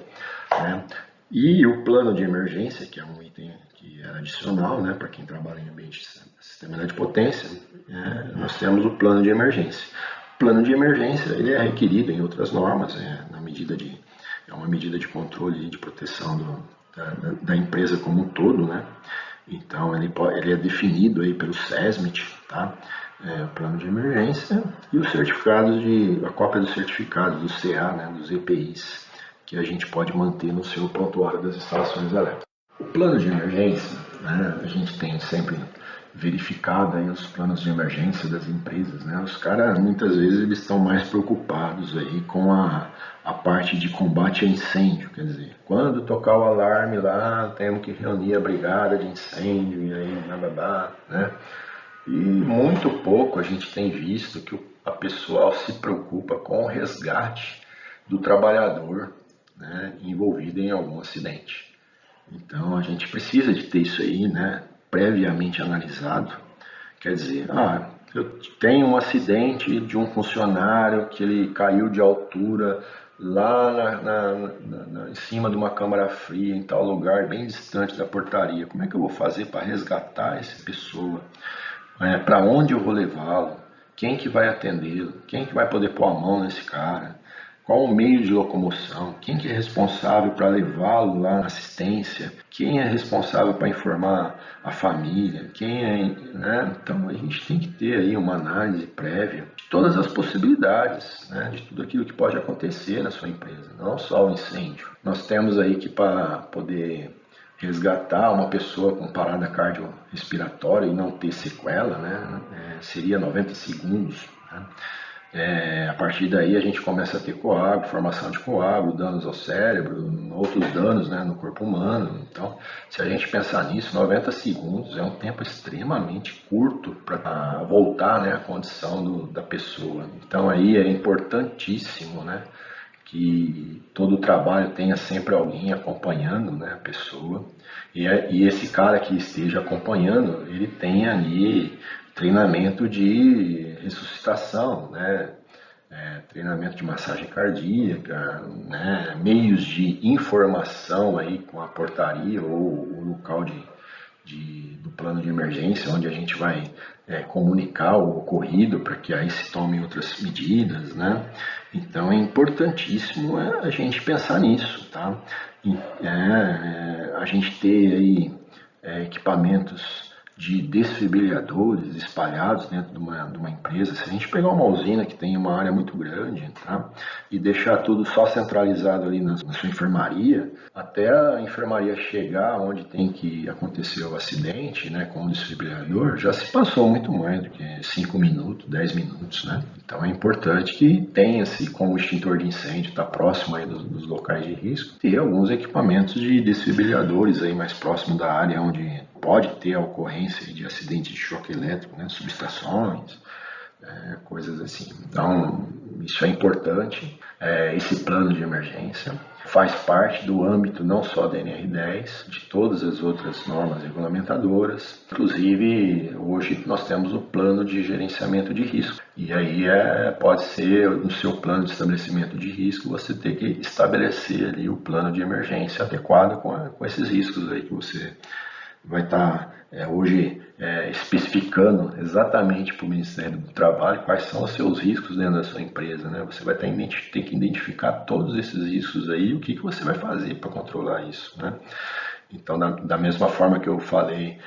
né? E o plano de emergência, que é um item que é adicional, né, para quem trabalha em ambiente de sistema de potência, nós temos o plano de emergência. O plano de emergência ele é requerido em outras normas, é uma medida de controle e de proteção da empresa como um todo, né? Então ele é definido aí pelo SESMIT, tá? O plano de emergência e os certificados a cópia dos certificados do CA, né, dos EPIs, que a gente pode manter no seu prontuário das instalações elétricas. O plano de emergência, né, a gente tem sempre verificado aí os planos de emergência das empresas, né? Os caras muitas vezes eles estão mais preocupados aí com a parte de combate a incêndio, quer dizer, quando tocar o alarme lá, temos que reunir a brigada de incêndio e aí né? E muito pouco a gente tem visto que a pessoal se preocupa com o resgate do trabalhador, né, envolvido em algum acidente. Então a gente precisa de ter isso aí, né, previamente analisado. Quer dizer, eu tenho um acidente de um funcionário que ele caiu de altura lá em cima de uma câmara fria em tal lugar, bem distante da portaria. Como é que eu vou fazer para resgatar essa pessoa? Para onde eu vou levá-lo? Quem que vai atendê-lo? Quem que vai poder pôr a mão nesse cara? Qual o meio de locomoção? Quem que é responsável para levá-lo lá na assistência? Quem é responsável para informar a família? Né? Então a gente tem que ter aí uma análise prévia de todas as possibilidades, né? De tudo aquilo que pode acontecer na sua empresa, não só o incêndio. Nós temos aí que para poder resgatar uma pessoa com parada cardiorrespiratória e não ter sequela, né? Seria 90 segundos, né? A partir daí a gente começa a ter coágulo, formação de coágulo, danos ao cérebro, outros danos, né, no corpo humano. Então, se a gente pensar nisso, 90 segundos é um tempo extremamente curto para voltar, né, à condição da pessoa. Então aí é importantíssimo, né, que todo o trabalho tenha sempre alguém acompanhando, né, a pessoa, e esse cara que esteja acompanhando, ele tenha ali treinamento de ressuscitação, né, treinamento de massagem cardíaca, né, meios de informação aí com a portaria ou o local do plano de emergência, onde a gente vai comunicar o ocorrido para que aí se tomem outras medidas, né? Então é importantíssimo a gente pensar nisso, tá? A gente ter aí equipamentos de desfibriladores espalhados dentro de uma empresa. Se a gente pegar uma usina que tem uma área muito grande, tá, e deixar tudo só centralizado ali na sua enfermaria, até a enfermaria chegar onde tem que acontecer o acidente, né, com o desfibrilador, já se passou muito mais do que 5 minutos, 10 minutos, né? Então é importante que tenha-se, como o extintor de incêndio está próximo aí dos locais de risco, ter alguns equipamentos de desfibriladores aí mais próximo da área onde pode ter a ocorrência de acidente de choque elétrico, né, subestações, coisas assim. Então, isso é importante. Esse plano de emergência faz parte do âmbito não só da NR10, de todas as outras normas regulamentadoras. Inclusive, hoje nós temos o plano de gerenciamento de risco. E aí pode ser no seu plano de estabelecimento de risco você ter que estabelecer ali o plano de emergência adequado com esses riscos aí que você vai estar hoje especificando exatamente para o Ministério do Trabalho quais são os seus riscos dentro da sua empresa, né? Você vai ter que identificar todos esses riscos aí e o que você vai fazer para controlar isso, né? Então, da mesma forma que eu falei,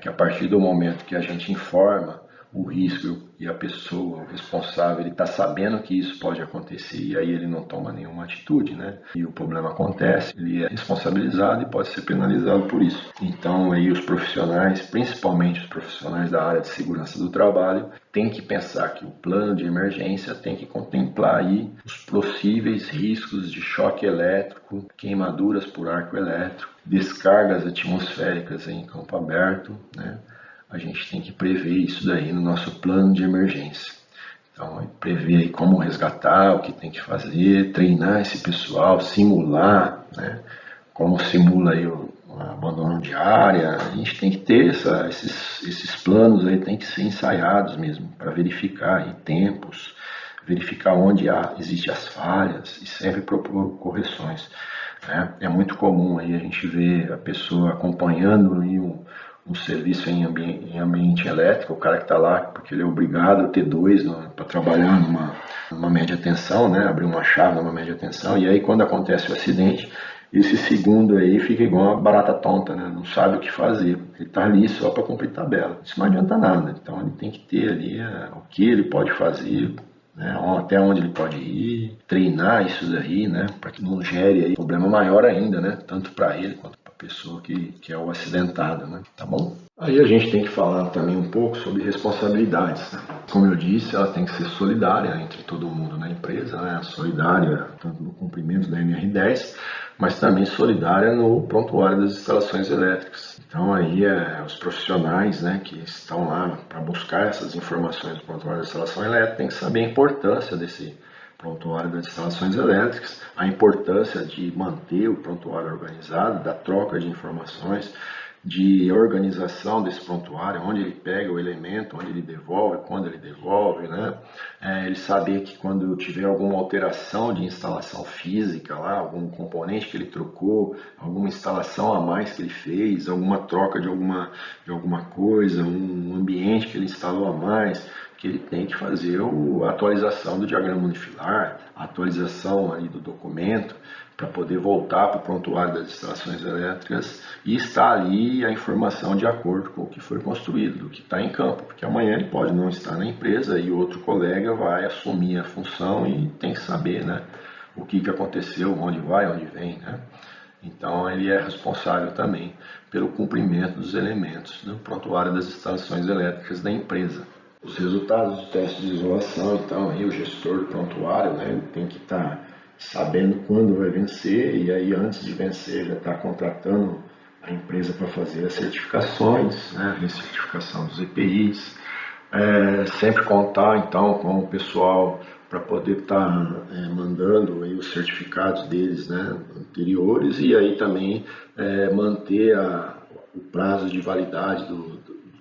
que a partir do momento que a gente informa o risco e a pessoa, o responsável, ele está sabendo que isso pode acontecer e aí ele não toma nenhuma atitude, né? E o problema acontece, ele é responsabilizado e pode ser penalizado por isso. Então aí os profissionais, principalmente os profissionais da área de segurança do trabalho, têm que pensar que o plano de emergência tem que contemplar aí os possíveis riscos de choque elétrico, queimaduras por arco elétrico, descargas atmosféricas em campo aberto, né? A gente tem que prever isso daí no nosso plano de emergência. Então, prever aí como resgatar, o que tem que fazer, treinar esse pessoal, simular, né? Como simula aí o abandono de área. A gente tem que ter esses planos aí, tem que ser ensaiados mesmo, para verificar aí tempos, verificar onde existem as falhas e sempre propor correções. Né? É muito comum aí a gente ver a pessoa acompanhando aí um serviço em ambiente elétrico, o cara que está lá porque ele é obrigado a ter dois para trabalhar numa média tensão, né? Abrir uma chave numa média tensão, e aí quando acontece o acidente, esse segundo aí fica igual uma barata tonta, né? Não sabe o que fazer, ele está ali só para cumprir tabela, isso não adianta nada, então ele tem que ter ali o que ele pode fazer, né? Até onde ele pode ir, treinar isso daí, né? Para que não gere aí problema maior ainda, né? Tanto para ele quanto pessoa que é o acidentado, né? Tá bom? Aí a gente tem que falar também um pouco sobre responsabilidades, né? Como eu disse, ela tem que ser solidária entre todo mundo na empresa, né? Solidária tanto no cumprimento da NR10, mas também solidária no prontuário das instalações elétricas. Então aí os profissionais, né, que estão lá para buscar essas informações do prontuário da instalação elétrica têm que saber a importância desse prontuário das instalações elétricas, a importância de manter o prontuário organizado, da troca de informações, de organização desse prontuário, onde ele pega o elemento, onde ele devolve, quando ele devolve, né? Ele saber que quando tiver alguma alteração de instalação física lá, algum componente que ele trocou, alguma instalação a mais que ele fez, alguma troca de alguma coisa, um ambiente que ele instalou a mais, que ele tem que fazer a atualização do diagrama unifilar, a atualização ali do documento, para poder voltar para o prontuário das instalações elétricas e estar ali a informação de acordo com o que foi construído, do que está em campo, porque amanhã ele pode não estar na empresa e outro colega vai assumir a função e tem que saber, né, o que aconteceu, onde vai, onde vem, né? Então ele é responsável também pelo cumprimento dos elementos do prontuário das instalações elétricas da empresa. Os resultados do teste de isolação, então aí o gestor do prontuário, né, ele tem que estar sabendo quando vai vencer e aí antes de vencer já está contratando a empresa para fazer as certificações, né, a recertificação dos EPIs, sempre contar então com o pessoal para poder estar mandando aí os certificados deles, né, anteriores, e aí também manter o prazo de validade do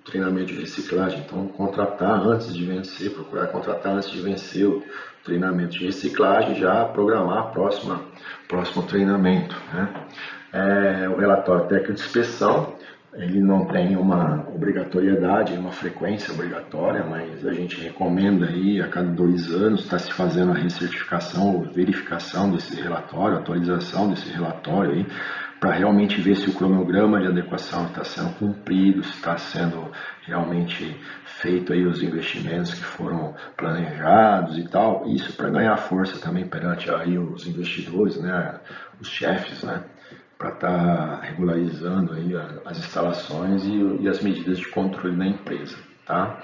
treinamento de reciclagem. Então, contratar antes de vencer, procurar contratar antes de vencer o treinamento de reciclagem, já programar próximo treinamento, né? O relatório técnico de inspeção, ele não tem uma obrigatoriedade, uma frequência obrigatória, mas a gente recomenda aí a cada 2 anos estar se fazendo a recertificação ou verificação desse relatório, atualização desse relatório aí, para realmente ver se o cronograma de adequação está sendo cumprido, se está sendo realmente feito aí os investimentos que foram planejados e tal. Isso para ganhar força também perante aí os investidores, né, os chefes, né, para estar regularizando aí as instalações e as medidas de controle da empresa, tá?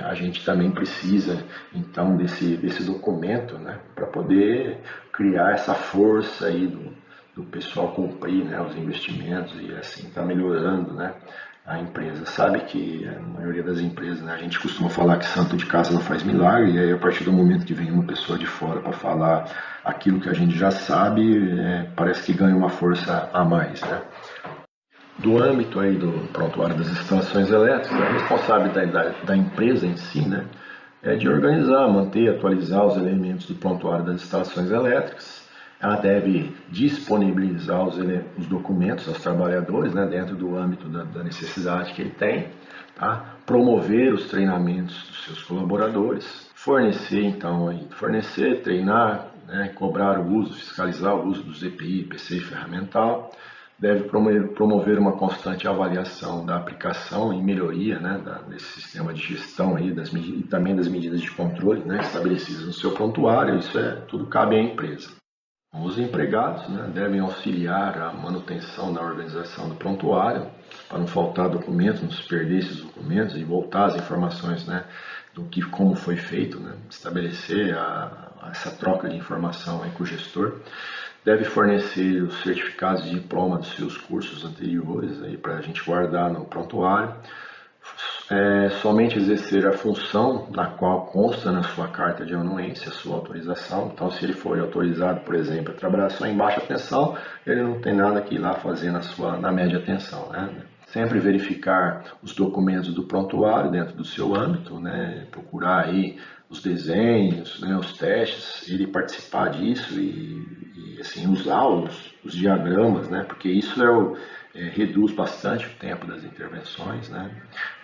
A gente também precisa então desse documento, né, para poder criar essa força aí do pessoal cumprir, né, os investimentos e assim tá melhorando, né, a empresa. Sabe que a maioria das empresas, né, a gente costuma falar que santo de casa não faz milagre, e aí a partir do momento que vem uma pessoa de fora para falar aquilo que a gente já sabe, parece que ganha uma força a mais, né? Do âmbito aí do prontuário das instalações elétricas, a responsabilidade da empresa em si, né, é de organizar, manter, atualizar os elementos do prontuário das instalações elétricas. Ela deve disponibilizar os documentos aos trabalhadores, né, dentro do âmbito da necessidade que ele tem, tá? Promover os treinamentos dos seus colaboradores, fornecer, treinar, né, cobrar o uso, fiscalizar o uso dos EPI, PC ferramental. Deve promover uma constante avaliação da aplicação e melhoria, né, desse sistema de gestão aí, e também das medidas de controle, né, estabelecidas no seu prontuário. Isso tudo cabe à empresa. Os empregados, né, devem auxiliar a manutenção da organização do prontuário, para não faltar documentos, não se perder esses documentos e voltar as informações, né, como foi feito, né, estabelecer essa troca de informação aí com o gestor. Deve fornecer os certificados de diploma dos seus cursos anteriores para a gente guardar no prontuário. Somente exercer a função na qual consta na sua carta de anuência, a sua autorização. Então, se ele for autorizado, por exemplo, a trabalhar só em baixa tensão, ele não tem nada que ir lá fazer na média tensão, né? Sempre verificar os documentos do prontuário dentro do seu âmbito, né? Procurar aí os desenhos, né? Os testes, ele participar disso e assim, usar os diagramas, né? Porque isso reduz bastante o tempo das intervenções, né?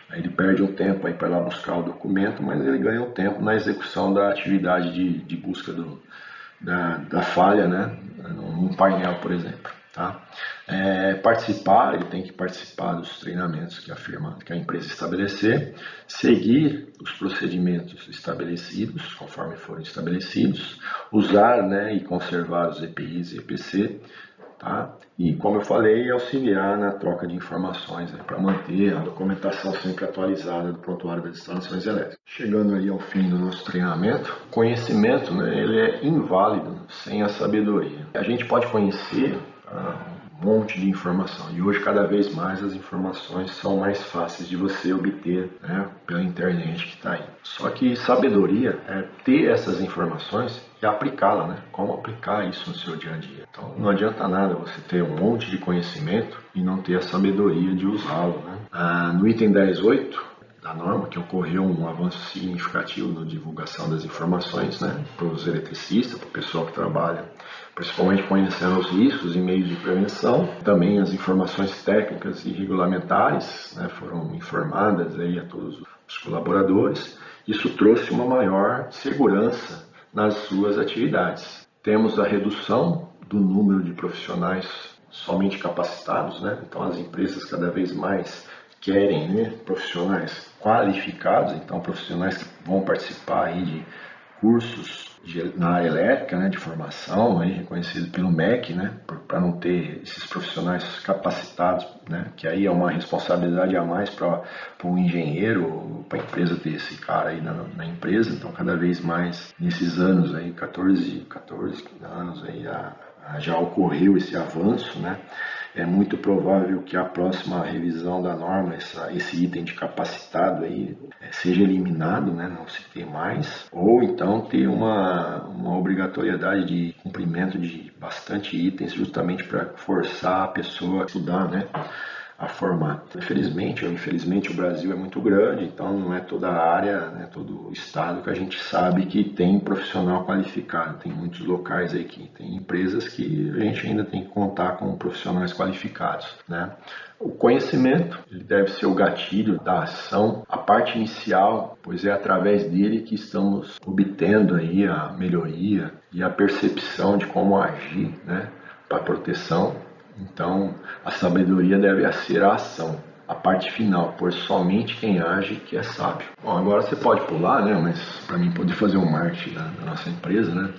Aí ele perde um tempo aí para lá buscar o documento, mas ele ganha um tempo na execução da atividade de busca da falha, né, num painel, por exemplo. Tá? Ele tem que participar dos treinamentos que a empresa estabelecer, seguir os procedimentos estabelecidos, conforme forem estabelecidos, usar, né, e conservar os EPIs e EPC, tá? E, como eu falei, auxiliar na troca de informações, né, para manter a documentação sempre atualizada do prontuário das instalações elétricas. Chegando aí ao fim do nosso treinamento, conhecimento, né, ele é inválido sem a sabedoria. A gente pode conhecer um monte de informação e hoje cada vez mais as informações são mais fáceis de você obter, né, pela internet que está aí. Só que sabedoria é ter essas informações e aplicá-la, né? Como aplicar isso no seu dia a dia. Então não adianta nada você ter um monte de conhecimento e não ter a sabedoria de usá-lo, né? No item 10.8 da norma, que ocorreu um avanço significativo na divulgação das informações, né, para os eletricistas, para o pessoal que trabalha, principalmente conhecendo os riscos e meios de prevenção. Também as informações técnicas e regulamentares, né, foram informadas aí a todos os colaboradores. Isso trouxe uma maior segurança nas suas atividades. Temos a redução do número de profissionais somente capacitados, né? Então as empresas cada vez mais querem, né, profissionais qualificados, então profissionais que vão participar aí de cursos na área elétrica, né, de formação, aí, reconhecido pelo MEC, né, para não ter esses profissionais capacitados, né, que aí é uma responsabilidade a mais para um engenheiro, para a empresa ter esse cara aí na empresa. Então cada vez mais nesses anos aí, 14 anos aí, já ocorreu esse avanço, né? É muito provável que a próxima revisão da norma, esse item de capacitado aí, seja eliminado, né? Não se ter mais, ou então ter uma obrigatoriedade de cumprimento de bastante itens, justamente para forçar a pessoa a estudar, né, a formar. Infelizmente ou infelizmente o Brasil é muito grande, então não é toda a área, né, todo o estado que a gente sabe que tem profissional qualificado. Tem muitos locais aí que tem empresas que a gente ainda tem que contar com profissionais qualificados, né? O conhecimento, ele deve ser o gatilho da ação, a parte inicial, pois é através dele que estamos obtendo aí a melhoria e a percepção de como agir, né, para a proteção. Então, a sabedoria deve ser a ação, a parte final, pois somente quem age que é sábio. Bom, agora você pode pular, né, mas para mim poder fazer um marketing da nossa empresa, né,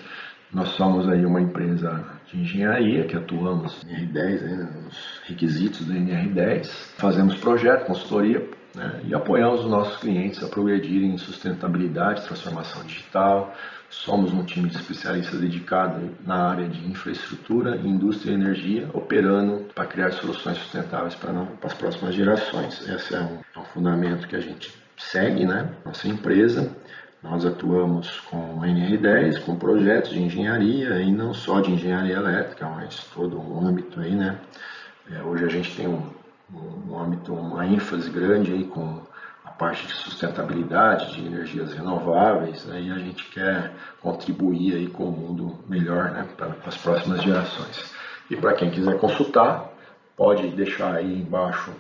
nós somos aí uma empresa de engenharia que atuamos em NR10, né, nos requisitos do NR10, fazemos projeto, consultoria, né, e apoiamos os nossos clientes a progredirem em sustentabilidade, transformação digital. Somos um time de especialistas dedicado na área de infraestrutura, indústria e energia, operando para criar soluções sustentáveis para as próximas gerações. Esse é um fundamento que a gente segue, né, nossa empresa. Nós atuamos com NR10, com projetos de engenharia, e não só de engenharia elétrica, mas todo um âmbito aí, né? Hoje a gente tem um âmbito, uma ênfase grande aí com a parte de sustentabilidade, de energias renováveis, aí a gente quer contribuir aí com o mundo melhor, né, para as próximas gerações. E para quem quiser consultar, pode deixar aí embaixo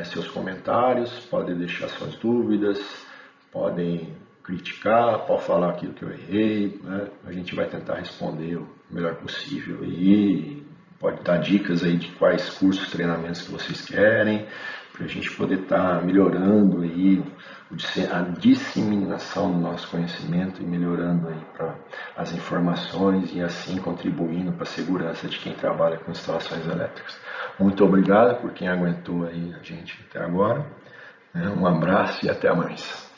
seus comentários, pode deixar suas dúvidas, podem criticar, pode falar aquilo que eu errei, né? A gente vai tentar responder o melhor possível e pode dar dicas aí de quais cursos, treinamentos que vocês querem, para a gente poder estar melhorando aí a disseminação do nosso conhecimento e melhorando aí para as informações e assim contribuindo para a segurança de quem trabalha com instalações elétricas. Muito obrigado por quem aguentou aí a gente até agora. Um abraço e até mais.